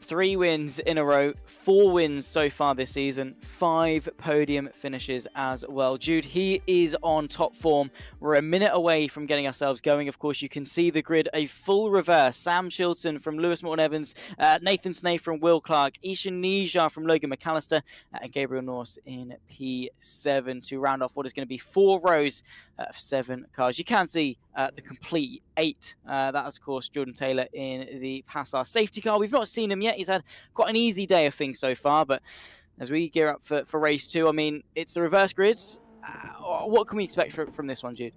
3 wins in a row, 4 wins so far this season, 5 podium finishes as well. Jude, he is on top form. We're a minute away from getting ourselves going. Of course, you can see the grid, a full reverse. Sam Chilton from Lewis Morton Evans, Nathan Snaith from Will Clark, Isha Nija from Logan McAllister, and Gabriel Norse in P7 to round off what is going to be 4 rows of 7 cars. You can see the complete 8. That was, of course, Jordan Taylor in the PASR safety car. We've not seen him yet. He's had quite an easy day of things so far, but as we gear up for race 2, I mean, it's the reverse grids. What can we expect from this one, Jude?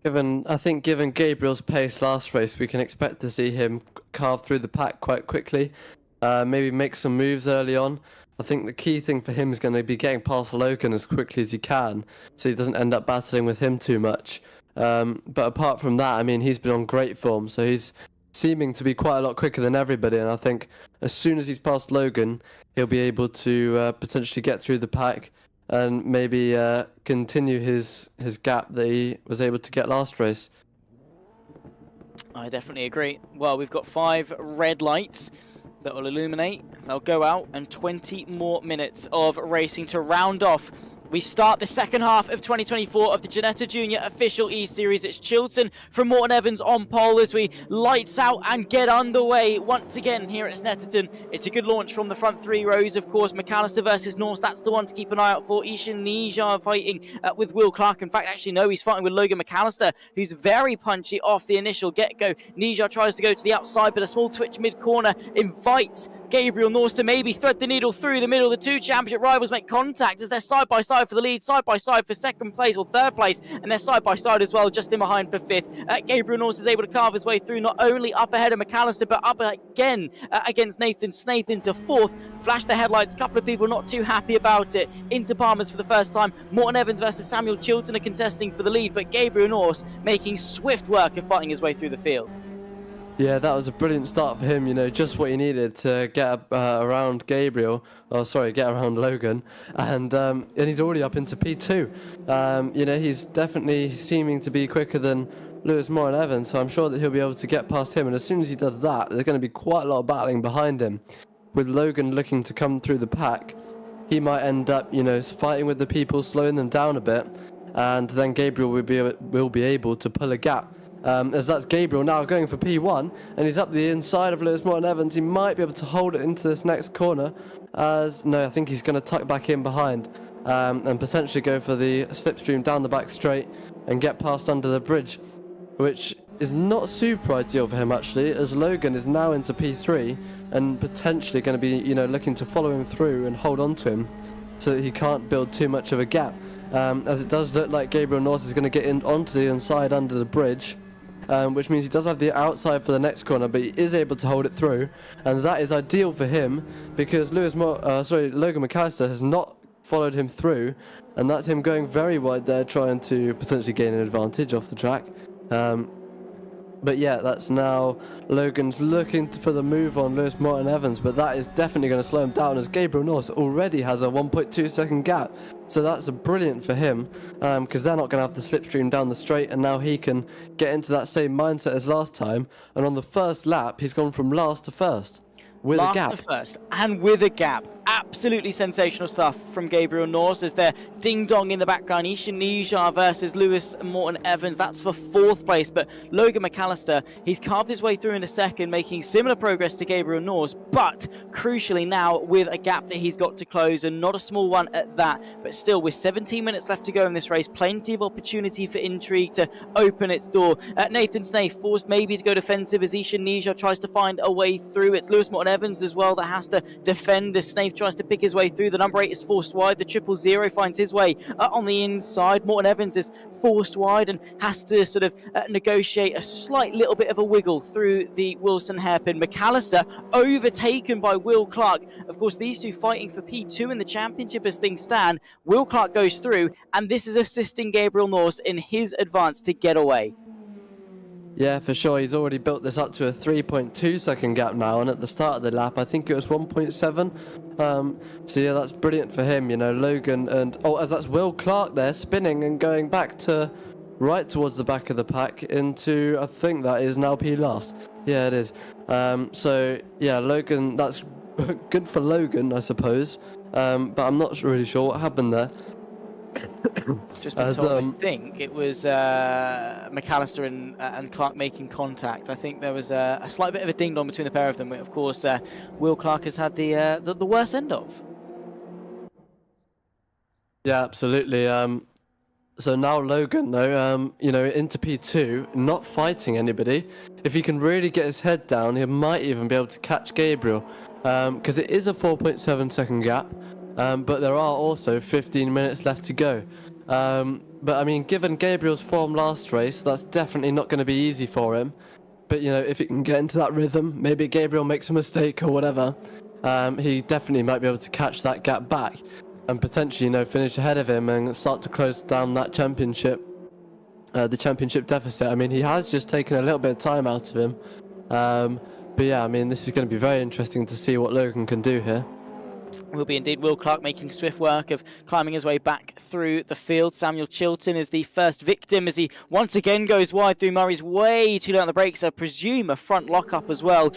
Given Gabriel's pace last race, we can expect to see him carve through the pack quite quickly. Maybe make some moves early on. I think the key thing for him is going to be getting past Logan as quickly as he can, so he doesn't end up battling with him too much. But apart from that, I mean, he's been on great form, so he's seeming to be quite a lot quicker than everybody, and I think as soon as he's past Logan, he'll be able to potentially get through the pack and maybe continue his gap that he was able to get last race.
I definitely agree. Well, we've got 5 red lights that will illuminate. They'll go out, and 20 more minutes of racing to round off. We start the second half of 2024 of the Ginetta Junior official eSeries. It's Chilton from Morton Evans on pole as we lights out and get underway once again here at Snetterton. It's a good launch from the front 3 rows, of course. McAllister versus Norse, that's the one to keep an eye out for. Isha Nija fighting with Will Clark. In fact, actually, no, he's fighting with Logan McAllister, who's very punchy off the initial get-go. Nija tries to go to the outside, but a small twitch mid-corner invites Gabriel Norse to maybe thread the needle through the middle. The 2 championship rivals make contact as they're side-by-side for the lead, side-by-side for 2nd place or 3rd place, and they're side-by-side as well, just in behind for 5th. Gabriel Norse is able to carve his way through, not only up ahead of McAllister, but up again against Nathan Snaith into 4th. Flash the headlights, couple of people not too happy about it. Into Palmer's for the first time. Morton Evans versus Samuel Chilton are contesting for the lead, but Gabriel Norse making swift work of fighting his way through the field.
Yeah, that was a brilliant start for him, just what he needed to get around get around Logan, and he's already up into P2. He's definitely seeming to be quicker than Lewis Morton Evans, so I'm sure that he'll be able to get past him, and as soon as he does that, there's going to be quite a lot of battling behind him. with Logan looking to come through the pack, he might end up, fighting with the people, slowing them down a bit, and then Gabriel will be able to pull a gap. As that's Gabriel now going for P1, and he's up the inside of Lewis Morton Evans. He might be able to hold it into this next corner, I think he's going to tuck back in behind, and potentially go for the slipstream down the back straight and get past under the bridge, which is not super ideal for him actually, as Logan is now into P3 and potentially going to be, looking to follow him through and hold on to him so that he can't build too much of a gap. As it does look like Gabriel North is going to get in onto the inside under the bridge, which means he does have the outside for the next corner, but he is able to hold it through, and that is ideal for him because Logan McAllister has not followed him through, and that's him going very wide there, trying to potentially gain an advantage off the track. But yeah, that's now Logan's looking for the move on Lewis Morton Evans, but that is definitely going to slow him down as Gabriel North already has a 1.2 second gap. So that's brilliant for him because they're not going to have the slipstream down the straight, and now he can get into that same mindset as last time. And on the first lap, he's gone from last to first with a gap.
Last to first and with a gap. Absolutely sensational stuff from Gabriel Norse as they're ding-dong in the background. Ishan Nijar versus Lewis Morton Evans. That's for 4th place. But Logan McAllister, he's carved his way through in a second, making similar progress to Gabriel Norse, but crucially now with a gap that he's got to close, and not a small one at that. But still, with 17 minutes left to go in this race, plenty of opportunity for intrigue to open its door. Nathan Snaith forced maybe to go defensive as Ishan Nijar tries to find a way through. It's Lewis Morton Evans as well that has to defend as Snaith tries to pick his way through. The number 8 is forced wide. The 000 finds his way on the inside. Morton Evans is forced wide and has to sort of negotiate a slight little bit of a wiggle through the Wilson hairpin. McAllister overtaken by Will Clark. Of course, these two fighting for P2 in the championship as things stand. Will Clark goes through, and this is assisting Gabriel Norse in his advance to get away.
Yeah, for sure. He's already built this up to a 3.2 second gap now, and at the start of the lap, I think it was 1.7. So yeah, that's brilliant for him. Logan and as that's Will Clark there spinning and going back to right towards the back of the pack into, I think that is now P last. Yeah, it is. So yeah, Logan. That's good for Logan, I suppose. But I'm not really sure what happened there.
Just been told, I think it was McAllister and Clark making contact. I think there was a slight bit of a ding-dong between the pair of them. Of course, Will Clark has had the worst end of. Yeah,
absolutely. So now Logan, though, into P2, not fighting anybody. If he can really get his head down, he might even be able to catch Gabriel, because it is a 4.7 second gap. But there are also 15 minutes left to go. But I mean, given Gabriel's form last race, that's definitely not going to be easy for him. But if he can get into that rhythm, maybe Gabriel makes a mistake or whatever, he definitely might be able to catch that gap back and potentially, finish ahead of him and start to close down that championship, the championship deficit. I mean, he has just taken a little bit of time out of him. But yeah, I mean, this is going to be very interesting to see what Logan can do here.
Will be indeed. Will Clark making swift work of climbing his way back through the field. Samuel Chilton is the first victim as he once again goes wide through Murray's way too late on the brakes. I presume a front lockup as well.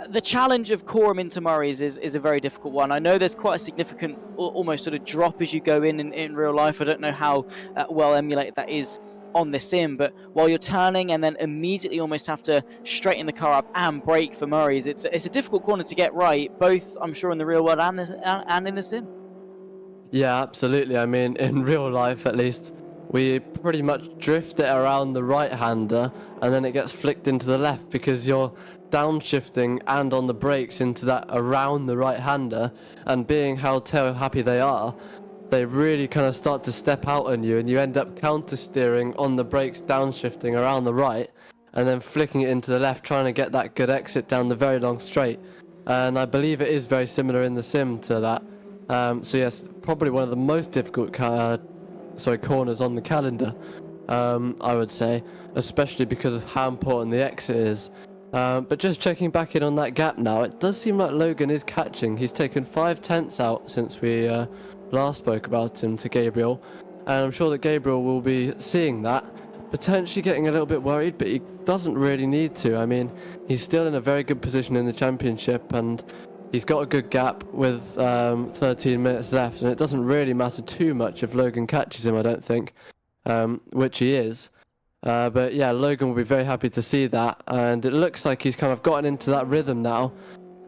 The challenge of Coram into Murray's is a very difficult one. I know there's quite a significant almost sort of drop as you go in real life. I don't know how well emulated that is on the sim, but while you're turning and then immediately almost have to straighten the car up and brake for Murray's, it's a difficult corner to get right, both I'm sure in the real world and in the sim.
Yeah, absolutely. I mean, in real life at least, we pretty much drift it around the right-hander and then it gets flicked into the left because you're downshifting and on the brakes into that around the right-hander, and being how tail happy they are, they really kind of start to step out on you and you end up counter steering on the brakes, downshifting around the right and then flicking it into the left, trying to get that good exit down the very long straight. And I believe it is very similar in the sim to that. So yes, probably one of the most difficult corners on the calendar, I would say, especially because of how important the exit is. But just checking back in on that gap now, it does seem like Logan is catching. He's taken 5 tenths out since we last spoke about him to Gabriel, and I'm sure that Gabriel will be seeing that, potentially getting a little bit worried, but he doesn't really need to. I mean, he's still in a very good position in the championship, and he's got a good gap with 13 minutes left, and it doesn't really matter too much if Logan catches him, I don't think, which he is. But yeah, Logan will be very happy to see that, and it looks like he's kind of gotten into that rhythm now,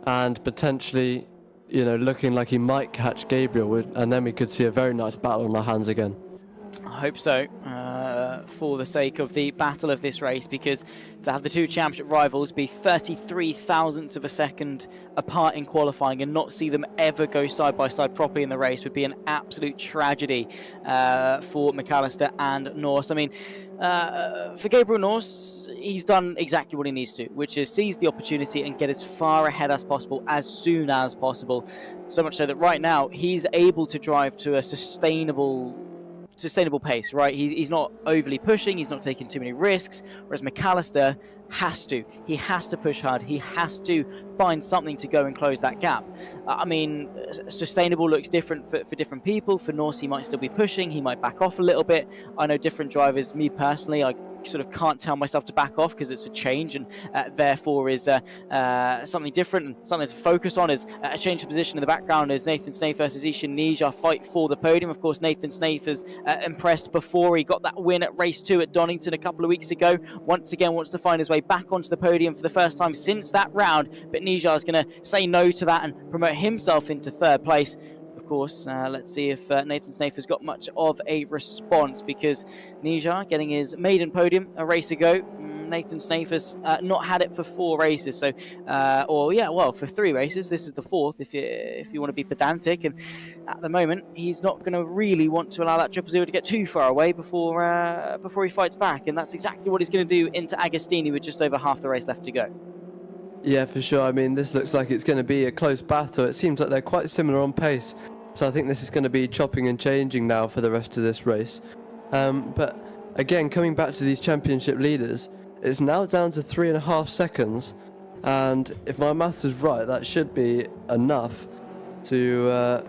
and potentially, looking like he might catch Gabriel, and then we could see a very nice battle on our hands again.
I hope so, for the sake of the battle of this race, because to have the two championship rivals be 33 thousandths of a second apart in qualifying and not see them ever go side by side properly in the race would be an absolute tragedy for McAllister and Norse. I mean, for Gabriel Norse, he's done exactly what he needs to, which is seize the opportunity and get as far ahead as possible as soon as possible. So much so that right now he's able to drive to a sustainable pace, right? He's not overly pushing, he's not taking too many risks, whereas McAllister he has to push hard, he has to find something to go and close that gap. I mean, sustainable looks different for different people. For Norse, he might still be pushing, he might back off a little bit. I know different drivers, me personally, I sort of can't tell myself to back off because it's a change, and therefore is something different and something to focus on. Is a change of position in the background as Nathan Snaith versus Ishan Nija fight for the podium. Of course, Nathan Snaith has impressed before. He got that win at race 2 at Donington a couple of weeks ago. Once again wants to find his way back onto the podium for the first time since that round, but Nija is going to say no to that and promote himself into 3rd place. Of course, let's see if Nathan Snaith has got much of a response, because Nija getting his maiden podium a race ago. Nathan Snaith has not had it for 4 races, so for 3 races. This is the 4th, if you want to be pedantic. And at the moment, he's not going to really want to allow that 000 to get too far away before he fights back, and that's exactly what he's going to do into Agostini with just over half the race left to go.
Yeah, for sure. I mean, this looks like it's going to be a close battle. It seems like they're quite similar on pace. So I think this is going to be chopping and changing now for the rest of this race. But again, coming back to these championship leaders, it's now down to 3.5 seconds. And if my maths is right, that should be enough to,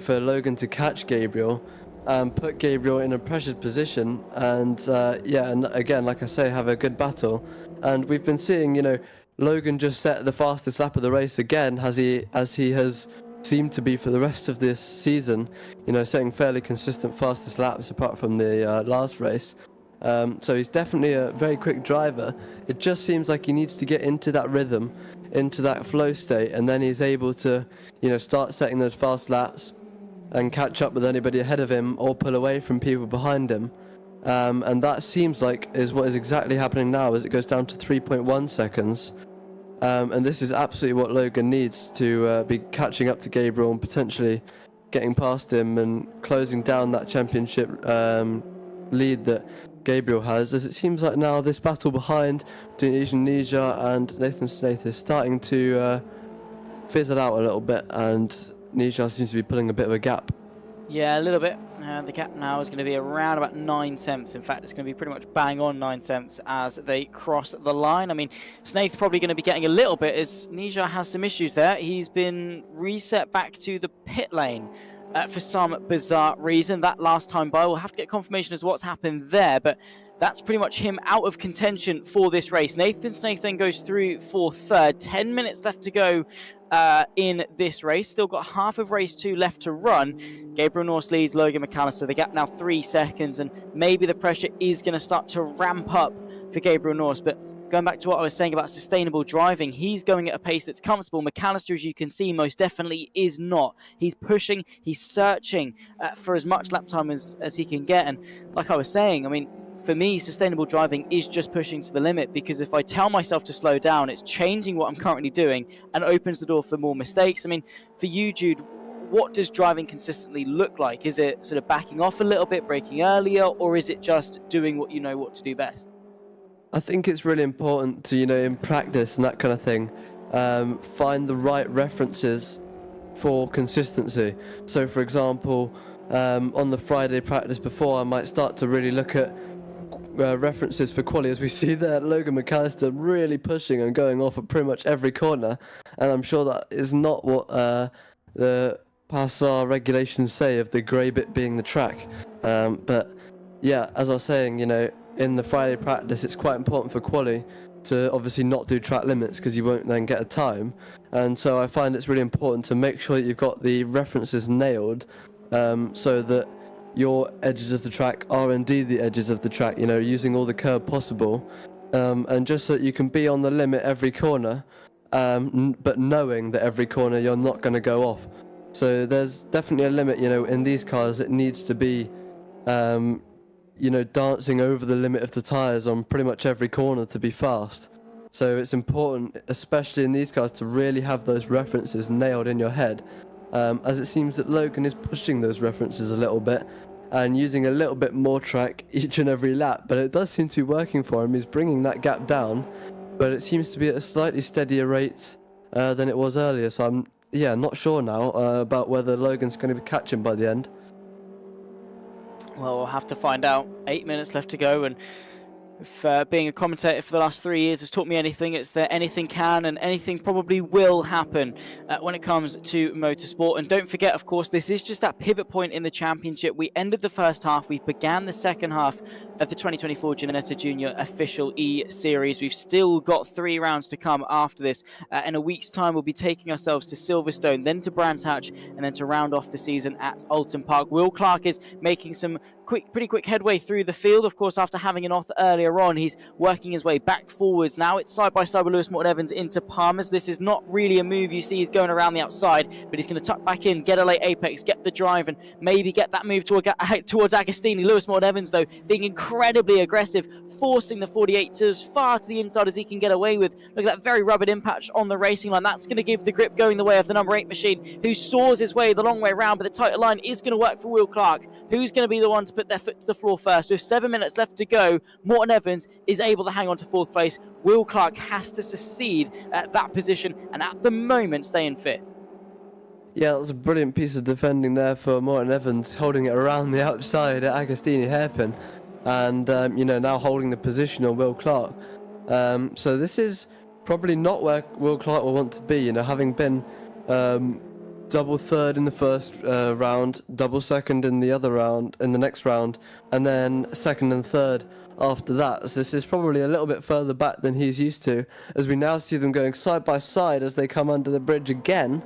for Logan to catch Gabriel and put Gabriel in a pressured position. And and again, like I say, have a good battle. And we've been seeing, Logan just set the fastest lap of the race again, as he has seemed to be for the rest of this season, setting fairly consistent fastest laps apart from the last race. So he's definitely a very quick driver. It just seems like he needs to get into that rhythm, into that flow state, and then he's able to, start setting those fast laps and catch up with anybody ahead of him or pull away from people behind him. And that seems like is what is exactly happening now, as it goes down to 3.1 seconds. And this is absolutely what Logan needs to be catching up to Gabriel and potentially getting past him and closing down that championship lead that Gabriel has, as it seems like now this battle behind between Ishan Nija and Nathan Snaith is starting to fizzle out a little bit, and Nija seems to be pulling a bit of a gap.
Yeah, a little bit. The gap now is going to be around about 9 tenths. In fact, it's going to be pretty much bang on 9 tenths as they cross the line. I mean, Snaith probably going to be getting a little bit, as Nija has some issues there. He's been reset back to the pit lane for some bizarre reason. That last time by, we'll have to get confirmation as to what's happened there, but that's pretty much him out of contention for this race. Nathan Snaith then goes through for 3rd. 10 minutes left to go in this race. Still got half of race 2 left to run. Gabriel Norse leads Logan McAllister. The gap now 3 seconds, and maybe the pressure is going to start to ramp up for Gabriel Norse. But going back to what I was saying about sustainable driving, he's going at a pace that's comfortable. McAllister, as you can see, most definitely is not. He's pushing, he's searching for as much lap time as he can get. And like I was saying, I mean, for me, sustainable driving is just pushing to the limit, because if I tell myself to slow down, it's changing what I'm currently doing and opens the door for more mistakes. I mean, for you, Jude, what does driving consistently look like? Is it sort of backing off a little bit, braking earlier, or is it just doing what you know what to do best?
I think it's really important to, in practice and that kind of thing, find the right references for consistency. So, for example, on the Friday practice before, I might start to really look at references for quali, as we see there, Logan McAllister really pushing and going off at pretty much every corner, and I'm sure that is not what the PASR regulations say of the grey bit being the track. But yeah, as I was saying, in the Friday practice, it's quite important for quali to obviously not do track limits because you won't then get a time. And so I find it's really important to make sure that you've got the references nailed, so that your edges of the track are indeed the edges of the track, you know, using all the curb possible, and just so that you can be on the limit every corner, but knowing that every corner you're not going to go off. So there's definitely a limit, you know, in these cars it needs to be, you know, dancing over the limit of the tyres on pretty much every corner to be fast. So it's important, especially in these cars, to really have those references nailed in your head, as it seems that Logan is pushing those references a little bit and using a little bit more track each and every lap, but it does seem to be working for him. He's bringing that gap down, but it seems to be at a slightly steadier rate than it was earlier. So I'm not sure now about whether Logan's going to catch him by the end.
Well, we'll have to find out. 8 minutes left to go, and if being a commentator for the last 3 years has taught me anything, it's that anything can and anything probably will happen when it comes to motorsport. And don't forget, of course, this is just that pivot point in the championship. We ended the first half, we began the second half of the 2024 Ginetta Junior official E-Series. We've still got 3 rounds to come after this. In a week's time, we'll be taking ourselves to Silverstone, then to Brands Hatch, and then to round off the season at Alton Park. Will Clark is making some pretty quick headway through the field, of course, after having an off earlier on. He's working his way back forwards. Now it's side by side with Lewis Morton Evans into Palmer's. This is not really a move you see. He's going around the outside, but he's going to tuck back in, get a late apex, get the drive, and maybe get that move towards Agostini. Lewis Morton Evans, though, being incredibly aggressive, forcing the 48 to as far to the inside as he can get away with. Look at that very rugged impact on the racing line. That's going to give the grip going the way of the number 8 machine, who saws his way the long way around, but the tighter line is going to work for Will Clark, who's going to be the one to put their foot to the floor first. With 7 minutes left to go, Morton Evans is able to hang on to 4th place. Will Clark has to succeed at that position and at the moment stay in 5th.
Yeah, that was a brilliant piece of defending there for Morton Evans, holding it around the outside at Agostini hairpin, and you know, now holding the position on Will Clark. So this is probably not where Will Clark will want to be, you know, having been double third in the first round, double second in the other round, in the next round, and then second and third after that. So this is probably a little bit further back than he's used to, as we now see them going side by side as they come under the bridge again,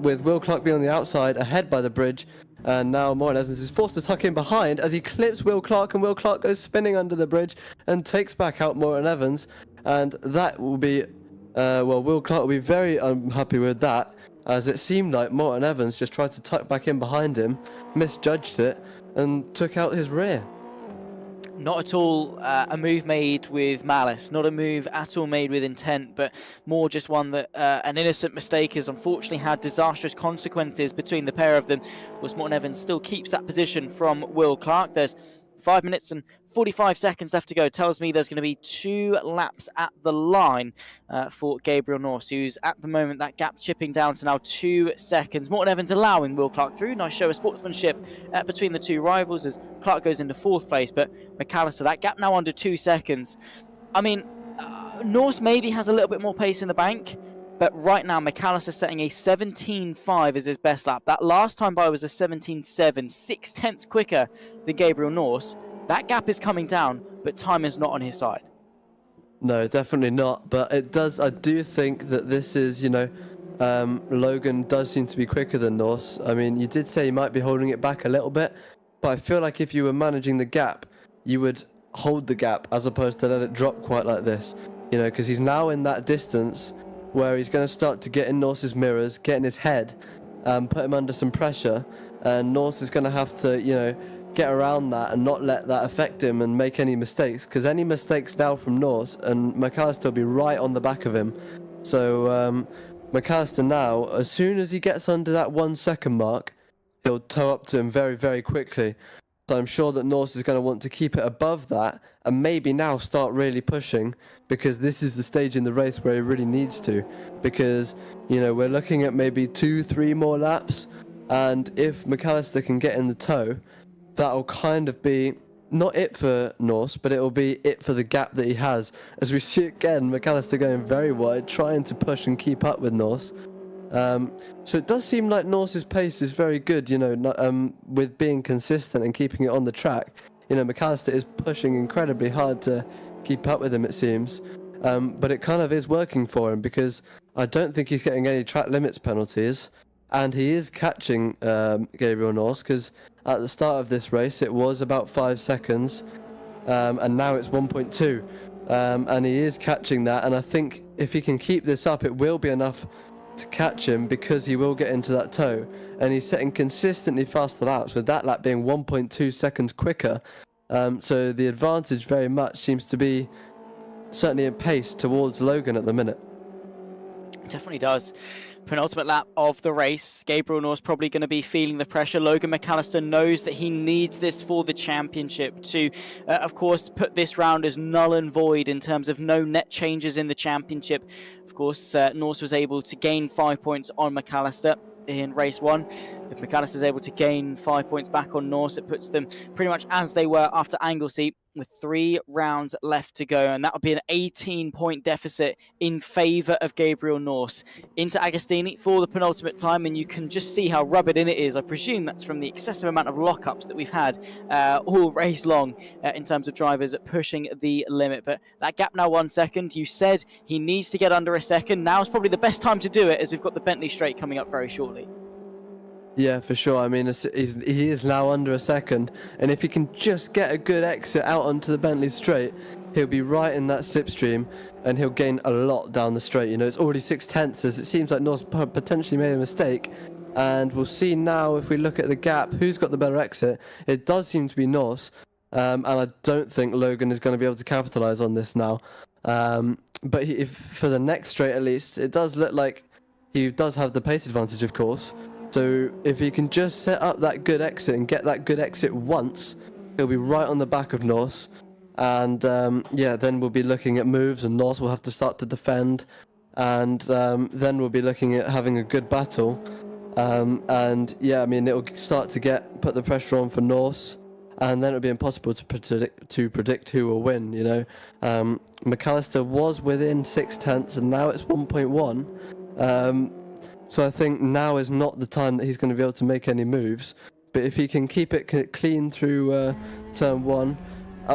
with Will Clark being on the outside, ahead by the bridge, and now Morton Evans is forced to tuck in behind as he clips Will Clark, and Will Clark goes spinning under the bridge and takes back out Morton Evans, and that will be, Will Clark will be very unhappy with that, as it seemed like Morton Evans just tried to tuck back in behind him, misjudged it, and took out his rear.
Not at all a move made with malice, not a move at all made with intent, but more just one that an innocent mistake has unfortunately had disastrous consequences between the pair of them. Of course, Morton Evans still keeps that position from Will Clark. There's 5 minutes and 45 seconds left to go. Tells me there's going to be 2 laps at the line for Gabriel Norse, who's at the moment that gap chipping down to now 2 seconds. Morton Evans allowing Will Clark through. Nice show of sportsmanship between the two rivals as Clark goes into 4th place, but McAllister, that gap now under 2 seconds. I mean, Norse maybe has a little bit more pace in the bank, but right now McAllister setting a 17.5 as his best lap. That last time by was a 17.7, 0.6 quicker than Gabriel Norse. That gap is coming down, but time is not on his side.
No, definitely not. But it does. I do think that this is, you know, Logan does seem to be quicker than Norse. I mean, you did say he might be holding it back a little bit, but I feel like if you were managing the gap, you would hold the gap as opposed to let it drop quite like this. You know, because he's now in that distance where he's going to start to get in Norse's mirrors, get in his head, put him under some pressure, and Norse is going to have to, you know, get around that and not let that affect him and make any mistakes, because any mistakes now from Norse and McAllister will be right on the back of him. So McAllister now, as soon as he gets under that 1 second mark, he'll tow up to him very, very quickly. So I'm sure that Norse is going to want to keep it above that and maybe now start really pushing, because this is the stage in the race where he really needs to, because, you know, we're looking at maybe 2-3 more laps, and if McAllister can get in the tow, that'll kind of be not it for Norse, but it'll be it for the gap that he has. As we see again, McAllister going very wide, trying to push and keep up with Norse. So it does seem like Norse's pace is very good, you know, with being consistent and keeping it on the track. You know, McAllister is pushing incredibly hard to keep up with him, it seems. but it kind of is working for him because I don't think he's getting any track limits penalties, and he is catching Gabriel Norse, because at the start of this race it was about 5 seconds, and now it's 1.2, and he is catching that, and I think if he can keep this up it will be enough to catch him, because he will get into that toe, and he's setting consistently faster laps, with that lap being 1.2 seconds quicker. So the advantage very much seems to be certainly in pace towards Logan at the minute.
Definitely does. Penultimate lap of the race. Gabriel Norse probably going to be feeling the pressure. Logan McAllister knows that he needs this for the championship to, of course, put this round as null and void in terms of no net changes in the championship. Of course, Norse was able to gain 5 points on McAllister in race 1. If McAllister is able to gain 5 points back on Norse, it puts them pretty much as they were after Anglesey, with 3 rounds left to go, and that would be an 18-point deficit in favour of Gabriel Norse. Into Agostini for the penultimate time, and you can just see how rubbered in it is. I presume that's from the excessive amount of lockups that we've had all race long in terms of drivers pushing the limit. But that gap now 1 second. You said he needs to get under a second. Now is probably the best time to do it, as we've got the Bentley Straight coming up very shortly.
Yeah, for sure. I mean, he is now under a second, and if he can just get a good exit out onto the Bentley Straight, he'll be right in that slipstream, and he'll gain a lot down the straight. You know, it's already 6/10, as it seems like Norse potentially made a mistake, and we'll see now if we look at the gap, who's got the better exit. It does seem to be Norse, and I don't think Logan is going to be able to capitalise on this now. But if for the next straight at least, it does look like he does have the pace advantage, of course. So if he can just set up that good exit and get that good exit once, he'll be right on the back of Norse. And yeah, then we'll be looking at moves, and Norse will have to start to defend. And then we'll be looking at having a good battle. And yeah, I mean, it'll start to put the pressure on for Norse. And then it'll be impossible to predict who will win, you know. McAllister was within 6/10, and now it's 1.1. So I think now is not the time that he's going to be able to make any moves. But if he can keep it clean through turn 1,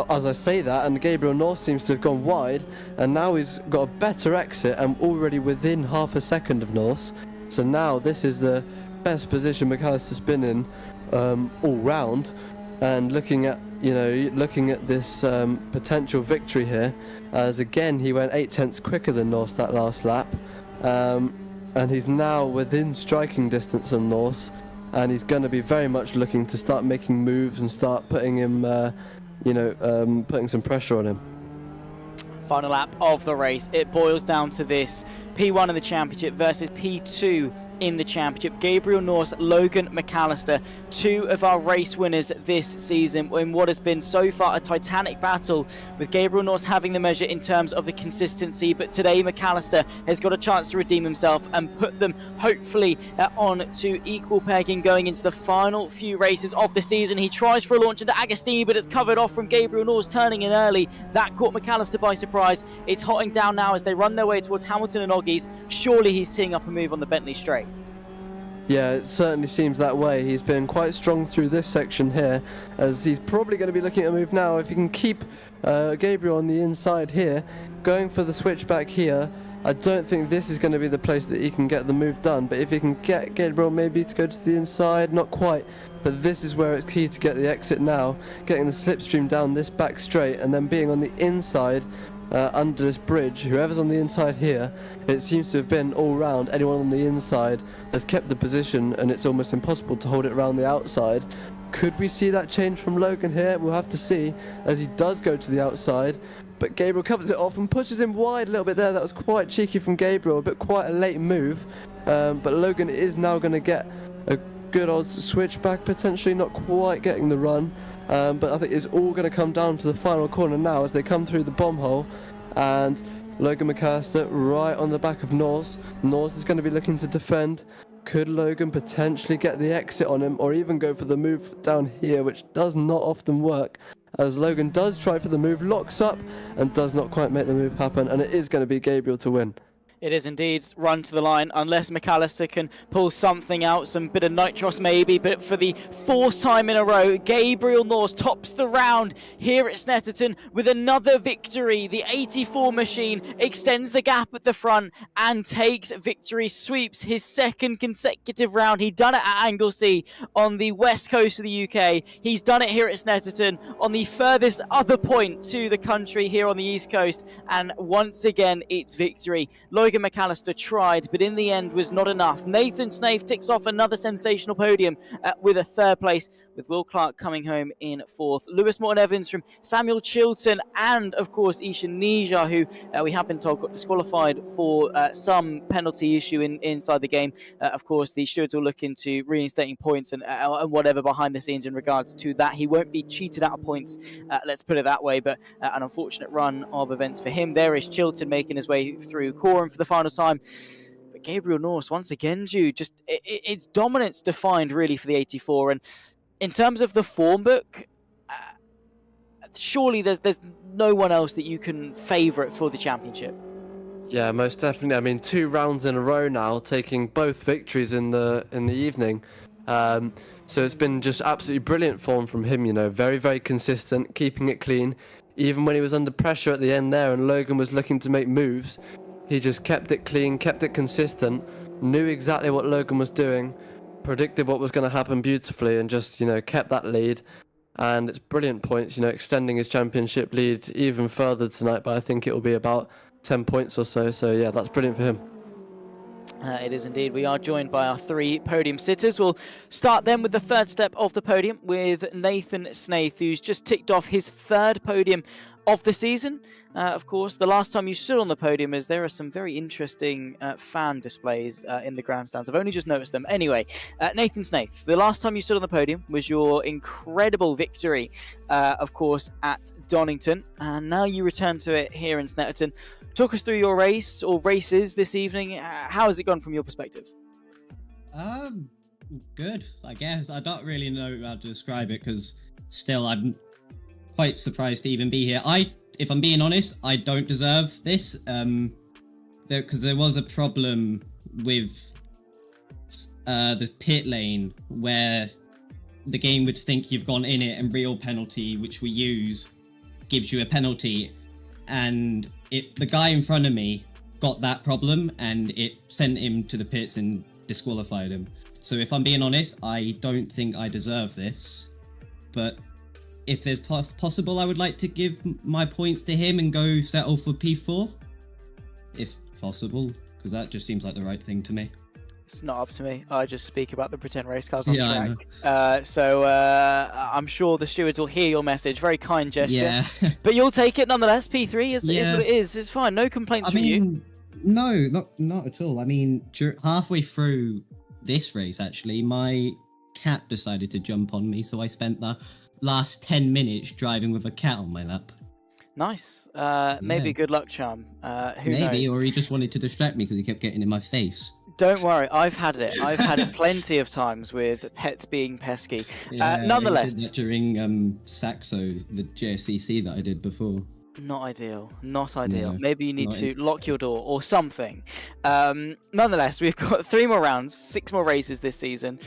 as I say that, and Gabriel Norse seems to have gone wide, and now he's got a better exit and already within half a second of Norse. So now this is the best position McAllister's been in all round. And looking at this potential victory here, as again he went 8/10 quicker than Norse that last lap. And he's now within striking distance on Norse, and he's going to be very much looking to start making moves and start putting him, putting some pressure on him.
Final lap of the race. It boils down to this: P1 in the championship versus P2 in the championship. Gabriel Norse, Logan McAllister, 2 of our race winners this season in what has been so far a titanic battle, with Gabriel Norse having the measure in terms of the consistency, but today McAllister has got a chance to redeem himself and put them hopefully on to equal pegging going into the final few races of the season. He tries for a launch into Agostini, but it's covered off from Gabriel Norse turning in early. That caught McAllister by surprise. It's hotting down now as they run their way towards Hamilton and Oggies. Surely he's teeing up a move on the Bentley Straight.
Yeah, it certainly seems that way. He's been quite strong through this section here, as he's probably going to be looking at a move now. If he can keep Gabriel on the inside here, going for the switchback here, I don't think this is going to be the place that he can get the move done. But if he can get Gabriel maybe to go to the inside, not quite. But this is where it's key to get the exit now, getting the slipstream down this back straight, and then being on the inside under this bridge. Whoever's on the inside here, it seems to have been all round. Anyone on the inside has kept the position, and it's almost impossible to hold it around the outside. Could we see that change from Logan here? We'll have to see, as he does go to the outside. But Gabriel covers it off and pushes him wide a little bit there. That was quite cheeky from Gabriel, but quite a late move. But Logan is now going to get a good old switchback, potentially not quite getting the run. But I think it's all going to come down to the final corner now as they come through the bomb hole, and Logan McAllister right on the back of Norse. Norse is going to be looking to defend. Could Logan potentially get the exit on him, or even go for the move down here, which does not often work, as Logan does try for the move, locks up, and does not quite make the move happen, and it is going to be Gabriel to win.
It is indeed run to the line, unless McAllister can pull something out, some bit of nitros maybe, but for the fourth time in a row, Gabriel Norse tops the round here at Snetterton with another victory. The 84 machine extends the gap at the front and takes victory, sweeps his second consecutive round. He'd done it at Anglesey on the west coast of the UK. He's done it here at Snetterton on the furthest other point to the country here on the east coast, and once again, it's victory. Logan McAllister tried, but in the end was not enough. Nathan Snaith ticks off another sensational podium with a third place, with Will Clark coming home in fourth. Lewis Morton-Evans from Samuel Chilton, and of course Ishan Nija, who we have been told got disqualified for some penalty issue inside the game. Of course, the stewards will look into reinstating points and whatever behind the scenes in regards to that. He won't be cheated out of points, let's put it that way, but an unfortunate run of events for him. There is Chilton making his way through Coram for the final time. But Gabriel Norse, once again, Jude, just it's dominance defined really for the 84. And in terms of the form book, surely there's no one else that you can favourite for the championship.
Yeah, most definitely. I mean, 2 rounds in a row now, taking both victories in the evening. So it's been just absolutely brilliant form from him, you know, very, very consistent, keeping it clean. Even when he was under pressure at the end there and Logan was looking to make moves, he just kept it clean, kept it consistent, knew exactly what Logan was doing, predicted what was going to happen beautifully, and just, you know, kept that lead. And it's brilliant points, you know, extending his championship lead even further tonight, but I think it will be about 10 points or so. So yeah, that's brilliant for him.
It is indeed. We are joined by our 3 podium sitters. We'll start then with the third step of the podium with Nathan Snaith, who's just ticked off his 3rd podium of the season. Of course, the last time you stood on the podium, as there are some very interesting fan displays in the grandstands. I've only just noticed them. Anyway, Nathan Snaith, the last time you stood on the podium was your incredible victory, of course, at Donington, and now you return to it here in Snetterton. Talk us through your race or races this evening. How has it gone from your perspective?
Good, I guess. I don't really know how to describe it because still I'm quite surprised to even be here. If I'm being honest, I don't deserve this. Because there was a problem with the pit lane where the game would think you've gone in it and real penalty, which we use, gives you a penalty, and the guy in front of me got that problem and it sent him to the pits and disqualified him. So if I'm being honest, I don't think I deserve this, but if there's possible, I would like to give my points to him and go settle for P4, if possible, because that just seems like the right thing to me.
It's not up to me. I just speak about the pretend race cars on
Yeah,
track. So I'm sure the stewards will hear your message. Very kind gesture.
Yeah.
But you'll take it nonetheless. P3 is what it is. It's fine. No complaints from you.
No, not at all. I mean, halfway through this race, actually, my cat decided to jump on me, so I spent the last 10 minutes driving with a cat on my lap.
Nice. Maybe a good luck charm. Who
Maybe,
knows?
or he just wanted to distract me because he kept getting in my face.
Don't worry, I've had it. I've had it plenty of times with pets being pesky.
Yeah,
Nonetheless,
I did that during Saxo, the JSCC that I did before.
not ideal. Not ideal.
No,
Maybe you need
not
to lock your door or something. Nonetheless, we've got 3 more rounds, 6 more races this season.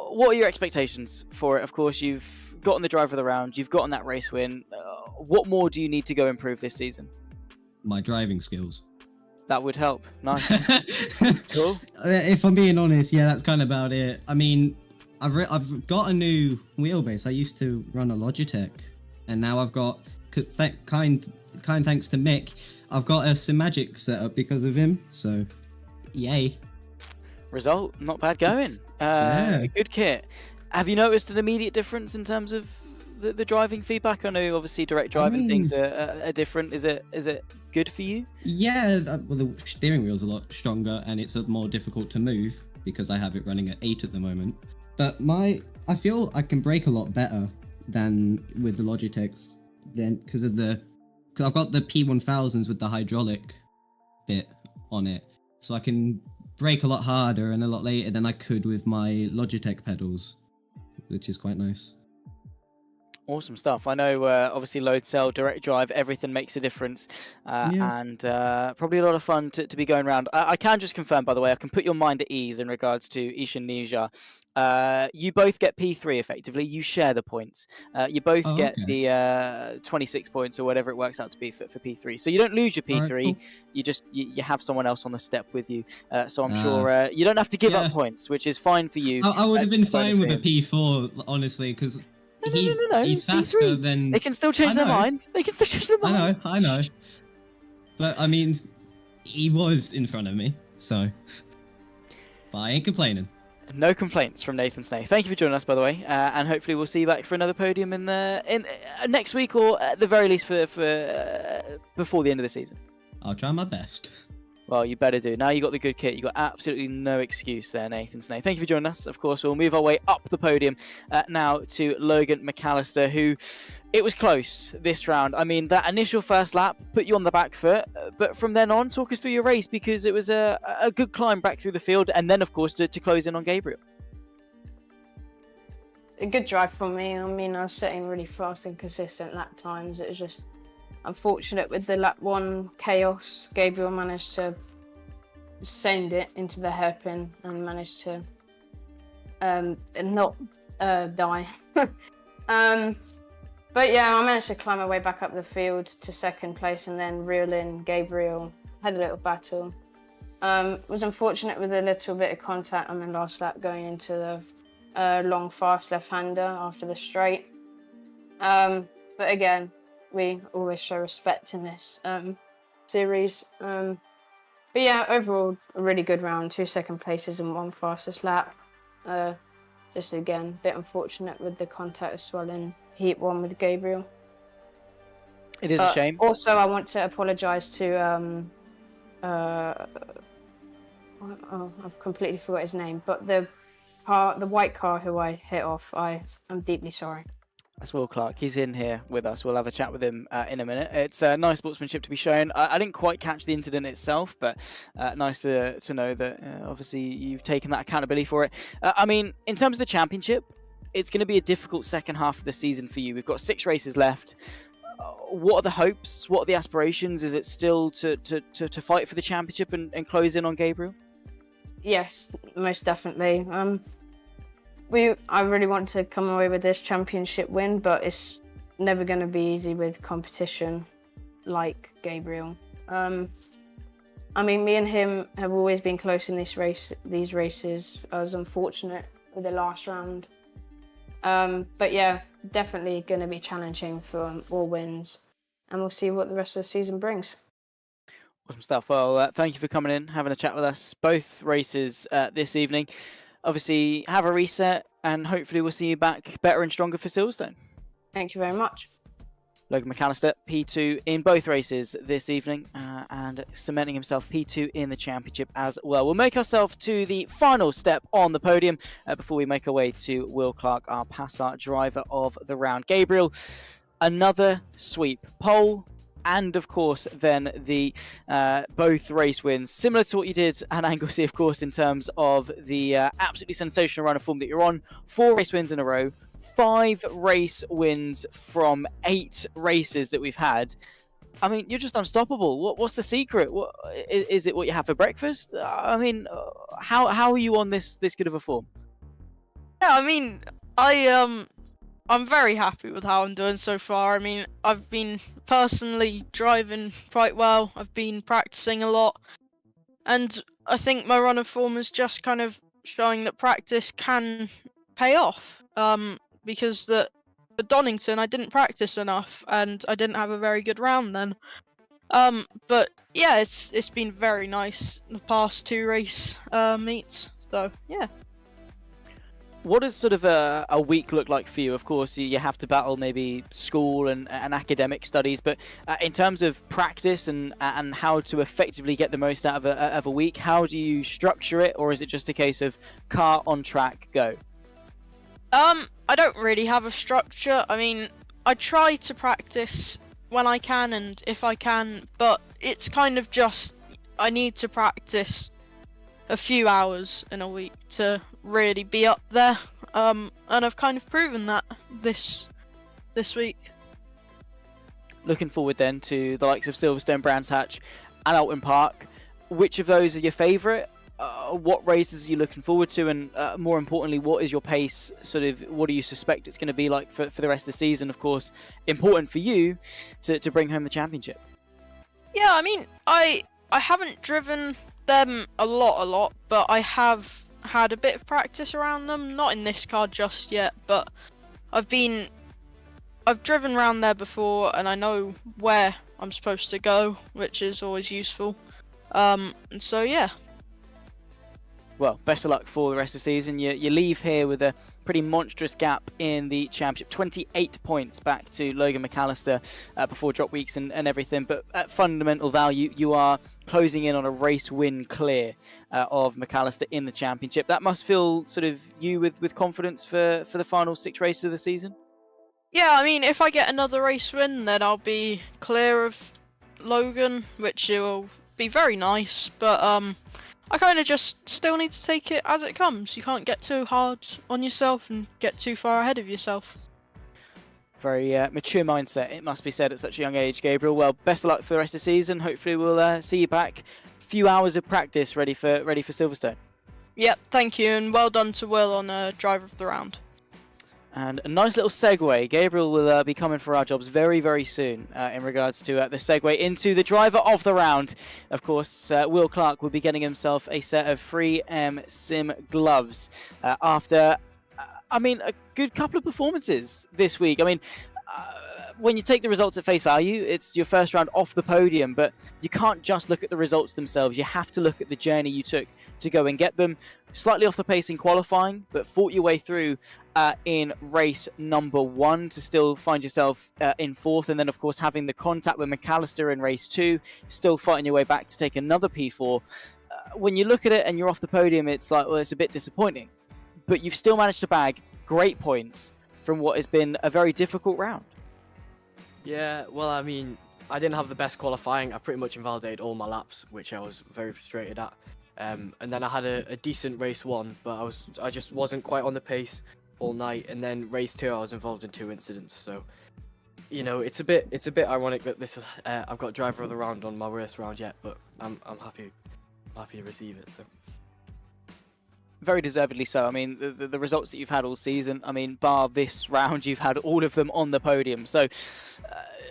What are your expectations for it? Of course, you've gotten the driver of the round. You've gotten that race win. What more do you need to go improve this season?
My driving skills.
That would help. Nice. Cool.
If I'm being honest, yeah, that's kind of about it. I mean, I've got a new wheelbase. I used to run a Logitech, and now I've got kind thanks to Mick, I've got a Simagic setup because of him. So, yay.
Result, not bad going.
Yeah.
Good kit. Have you noticed an immediate difference in terms of the driving feedback? I know obviously direct driving things are different. Is it good for you?
Yeah, well, the steering wheel's a lot stronger and it's more difficult to move because I have it running at 8 at the moment. But I feel I can brake a lot better than with the Logitechs then because I've got the P1000s with the hydraulic bit on it, so I can brake a lot harder and a lot later than I could with my Logitech pedals, which is quite nice.
Awesome stuff. I know, obviously, load cell, direct drive, everything makes a difference,
Yeah.
and probably a lot of fun to be going around. I can just confirm, by the way, I can put your mind at ease in regards to Ishan Nija. You both get P3 effectively. You share the points. You both
Oh,
get
okay.
the 26 points or whatever it works out to be for P3. So you don't lose your
All right,
P3.
cool.
You just you have someone else on the step with you. So I'm
Ah.
sure you don't have to give up
Yeah.
points, which is fine for you.
I would have been
just bonus
fine
for
with a
him.
P4, honestly, because
No,
he's
P3.
faster than.
They can still change
I
their
know.
minds. They can still change their minds.
I know. But I mean, he was in front of me, so. But I ain't complaining.
No complaints from Nathan Snay. Thank you for joining us, by the way, and hopefully we'll see you back for another podium in next week, or at the very least for before the end of the season.
I'll try my best.
Well, you better do. Now you got the good kit. You got absolutely no excuse there, Nathan Snay. Thank you for joining us. Of course, we'll move our way up the podium now to Logan McAllister, who it was close this round. I mean, that initial first lap put you on the back foot, but from then on, talk us through your race, because it was a good climb back through the field, and then, of course, to close in on Gabriel.
A good drive for me. I mean, I was setting really fast and consistent lap times. It was just unfortunate with the lap 1 chaos. Gabriel managed to send it into the hairpin and managed to not die. But yeah, I managed to climb my way back up the field to second place and then reel in Gabriel. Had a little battle. Was unfortunate with a little bit of contact on the last lap going into the long fast left-hander after the straight. But again, we always show respect in this series. But yeah, overall, a really good round. 2 second places and 1 fastest lap. Just again, a bit unfortunate with the contact as well in Heat 1 with Gabriel.
It is a shame.
Also, I want to apologise to I've completely forgot his name, but the white car who I hit off, I'm deeply sorry.
That's Will Clark. He's in here with us. We'll have a chat with him in a minute. It's nice sportsmanship to be shown. I didn't quite catch the incident itself, but nice to know that obviously you've taken that accountability for it. I mean, in terms of the championship, it's going to be a difficult second half of the season for you. We've got 6 races left. What are the hopes? What are the aspirations? Is it still to fight for the championship and close in on Gabriel?
Yes, most definitely. I really want to come away with this championship win, but it's never going to be easy with competition like Gabriel. I mean, me and him have always been close in these races. I was unfortunate with the last round. But yeah, definitely going to be challenging for all wins, and we'll see what the rest of the season brings.
Awesome stuff. Well, thank you for coming in, having a chat with us. Both races this evening. Obviously, have a reset, and hopefully we'll see you back better and stronger for Silverstone.
Thank you very much.
Logan McAllister, P2 in both races this evening, and cementing himself P2 in the championship as well. We'll make ourselves to the final step on the podium before we make our way to Will Clark, our PASR driver of the round. Gabriel, another sweep. Pole, and of course then the both race wins, similar to what you did at Anglesey, of course, in terms of the absolutely sensational run of form that you're on. 4 race wins in a row, 5 race wins from 8 races that we've had. I mean, you're just unstoppable. What's the secret? What is it? What you have for breakfast? I mean, how are you on this good of a form?
Yeah, I mean, I'm very happy with how I'm doing so far. I mean, I've been personally driving quite well. I've been practicing a lot. And I think my run of form is just kind of showing that practice can pay off. Because for Donington, I didn't practice enough and I didn't have a very good round then. But yeah, it's been very nice the past 2 race meets. So yeah.
What does sort of a week look like for you? Of course, you have to battle maybe school and academic studies, but in terms of practice and how to effectively get the most out of a week, how do you structure it, or is it just a case of car on track, go?
I don't really have a structure. I mean, I try to practice when I can and if I can, but it's kind of just I need to practice a few hours in a week to really be up there. And I've kind of proven that this this week.
Looking forward then to the likes of Silverstone, Brands Hatch, and Alton Park. Which of those are your favourite? What races are you looking forward to? And more importantly, what is your pace? Sort of, what do you suspect it's going to be like for the rest of the season? Of course, important for you to bring home the championship.
Yeah, I mean, I haven't driven them a lot, but I have had a bit of practice around them. Not in this car just yet, but I've driven around there before, and I know where I'm supposed to go, which is always useful. And so yeah.
Well, best of luck for the rest of the season. You leave here with a pretty monstrous gap in the championship. 28 points back to Logan McAllister before drop weeks and everything. But at fundamental value, you are closing in on a race win clear of McAllister in the championship. That must fill sort of you with confidence for the final 6 races of the season?
Yeah, I mean, if I get another race win, then I'll be clear of Logan, which will be very nice. But I kind of just still need to take it as it comes. You can't get too hard on yourself and get too far ahead of yourself.
Very mature mindset, it must be said, at such a young age, Gabriel. Well, best of luck for the rest of the season. Hopefully we'll see you back. Few hours of practice ready for Silverstone.
Yep, thank you, and well done to Will on driver of the round.
And a nice little segue. Gabriel will be coming for our jobs very, very soon in regards to the segue into the driver of the round. Of course, Will Clark will be getting himself a set of free sim gloves after, I mean, a good couple of performances this week. I mean, when you take the results at face value, it's your first round off the podium, but you can't just look at the results themselves. You have to look at the journey you took to go and get them. Slightly off the pace in qualifying, but fought your way through in race number 1 to still find yourself in 4th, and then of course having the contact with McAllister in race 2, still fighting your way back to take another P4. When you look at it and you're off the podium, it's like, well, it's a bit disappointing, but you've still managed to bag great points from what has been a very difficult round.
Yeah, well, I mean, I didn't have the best qualifying. I pretty much invalidated all my laps, which I was very frustrated at. And then I had a decent race 1, but I just wasn't quite on the pace all night. And then race 2, I was involved in 2 incidents. So, you know, it's a bit ironic that this is I've got driver of the round on my worst round yet, but I'm happy to receive it. So.
Very deservedly so. I mean, the results that you've had all season, I mean, bar this round, you've had all of them on the podium. So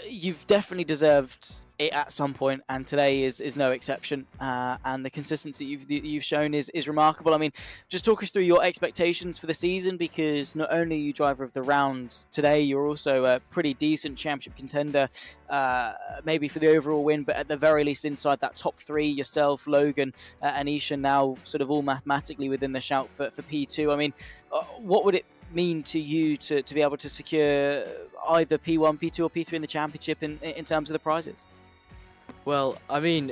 you've definitely deserved it at some point, and today is no exception. And the consistency you've shown is remarkable. I mean, just talk us through your expectations for the season, because not only are you driver of the round today, you're also a pretty decent championship contender, maybe for the overall win, but at the very least inside that top 3, yourself, Logan, and Isha now sort of all mathematically within the shout for P2. I mean, what would it mean to you to be able to secure either P1, P2 or P3 in the championship in terms of the prizes?
Well, I mean,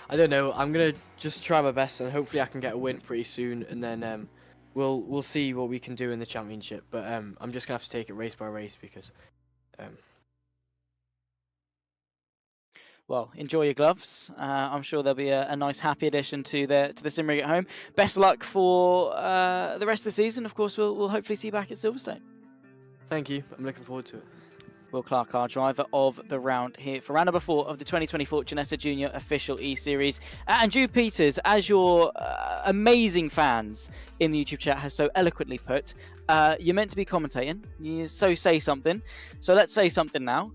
I don't know. I'm gonna just try my best, and hopefully I can get a win pretty soon, and then we'll see what we can do in the championship. But I'm just gonna have to take it race by race, because
well, enjoy your gloves. I'm sure there'll be a nice, happy addition to the sim rig at home. Best of luck for the rest of the season. Of course, we'll hopefully see you back at Silverstone.
Thank you. I'm looking forward to it.
Will Clark, our driver of the round here for round number 4 of the 2024 Ginetta Junior official eSeries. And Jude Peters, as your amazing fans in the YouTube chat has so eloquently put, you're meant to be commentating. So say something. So let's say something now.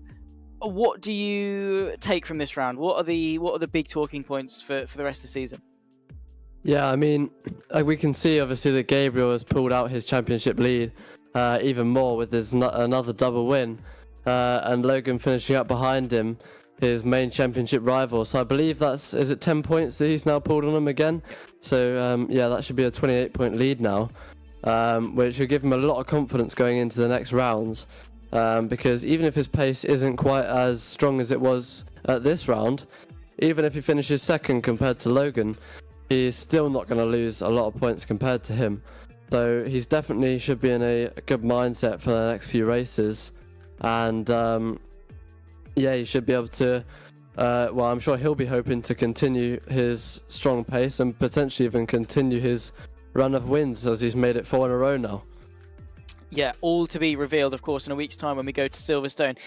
What do you take from this round? What are the big talking points for the rest of the season?
Yeah, I mean, we can see obviously that Gabriel has pulled out his championship lead even more with his another double win. And Logan finishing up behind him, his main championship rival. So I believe is it 10 points that he's now pulled on him again? So yeah, that should be a 28-point lead now, which will give him a lot of confidence going into the next rounds. Because even if his pace isn't quite as strong as it was at this round, even if he finishes second compared to Logan, he's still not going to lose a lot of points compared to him. So he's definitely should be in a good mindset for the next few races. And yeah, he should be able to, well, I'm sure he'll be hoping to continue his strong pace and potentially even continue his run of wins, as he's made it 4 in a row now.
Yeah, all to be revealed, of course, in a week's time when we go to Silverstone.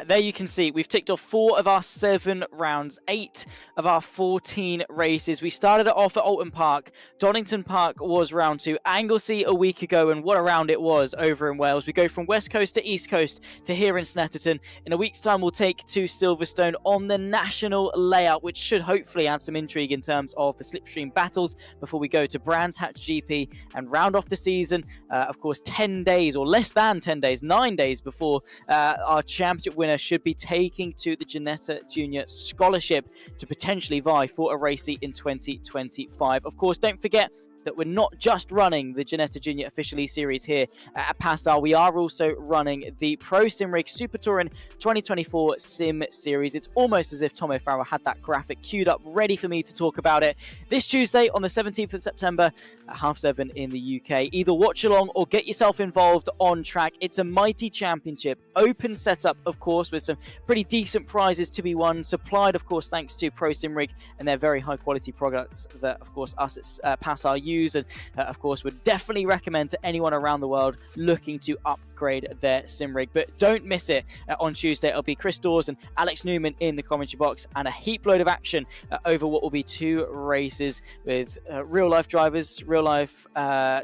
There you can see we've ticked off 4 of our 7 rounds, 8 of our 14 races. We started it off at Alton Park. Donington Park was round 2. Anglesey a week ago, and what a round it was over in Wales. We go from West Coast to East Coast to here in Snetterton. In a week's time, we'll take to Silverstone on the national layout, which should hopefully add some intrigue in terms of the slipstream battles before we go to Brands Hatch GP and round off the season. Of course, 10 days or less than 10 days, 9 days before our championship winner should be taking to the Ginetta Junior scholarship to potentially vie for a race seat in 2025. Of course, don't forget that we're not just running the Ginetta Junior official eSeries here at PASR. We are also running the Pro Sim Rig Super Touring 2024 Sim Series. It's almost as if Tom O'Farrell had that graphic queued up, ready for me to talk about it. This Tuesday on the 17th of September at 7:30 in the UK. Either watch along or get yourself involved on track. It's a mighty championship, open setup, of course, with some pretty decent prizes to be won. Supplied, of course, thanks to Pro Sim Rig and their very high quality products that, of course, us at PASR use. And of course, would definitely recommend to anyone around the world looking to upgrade their sim rig. But don't miss it. On Tuesday, it'll be Chris Dawes and Alex Newman in the commentary box, and a heap load of action over what will be 2 races with real life drivers, real life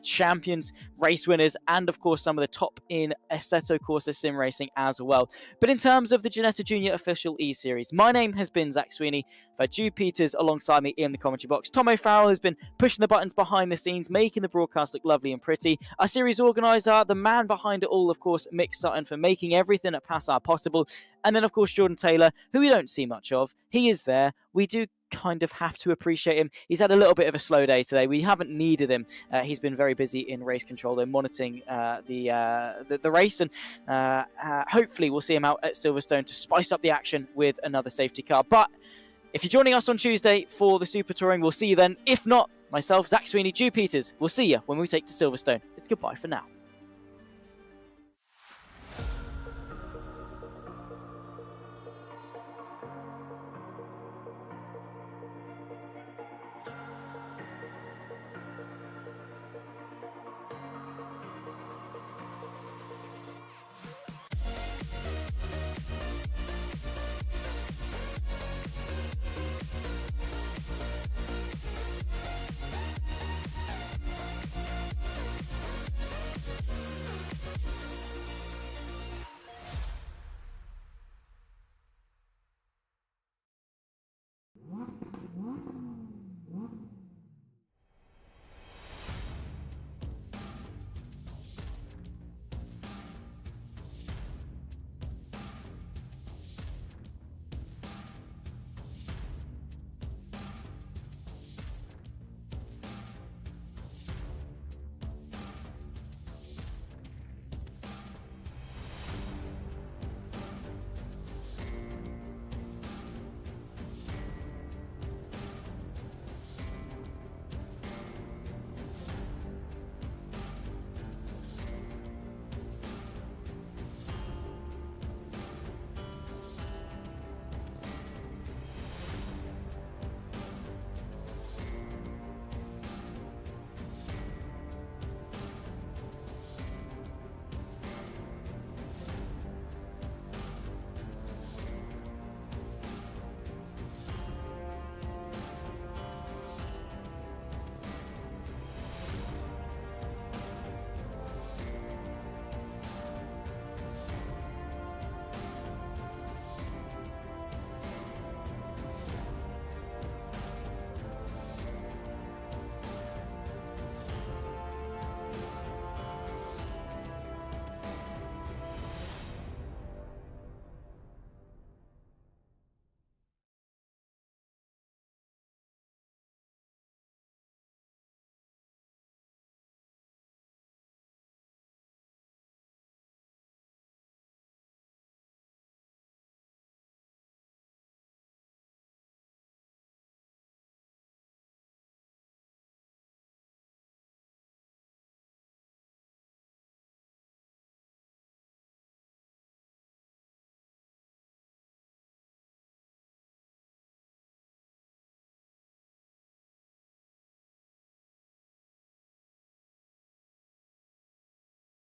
champions, race winners, and of course some of the top in Assetto Corsa sim racing as well. But in terms of the Ginetta Junior official eSeries, my name has been Zach Sweeney. I've had Jude Peters alongside me in the commentary box. Tom O'Farrell has been pushing the buttons behind the scenes, making the broadcast look lovely and pretty. Our series organizer, the man behind it all, of course, Mick Sutton, for making everything at PASR possible. And then, of course, Jordan Taylor, who we don't see much of. He is there. We do kind of have to appreciate him. He's had a little bit of a slow day today. We haven't needed him. He's been very busy in race control, though, monitoring the race. And hopefully we'll see him out at Silverstone to spice up the action with another safety car. But if you're joining us on Tuesday for the Super Touring, we'll see you then. If not, myself, Zach Sweeney, Jude Peters, we'll see you when we take to Silverstone. It's goodbye for now.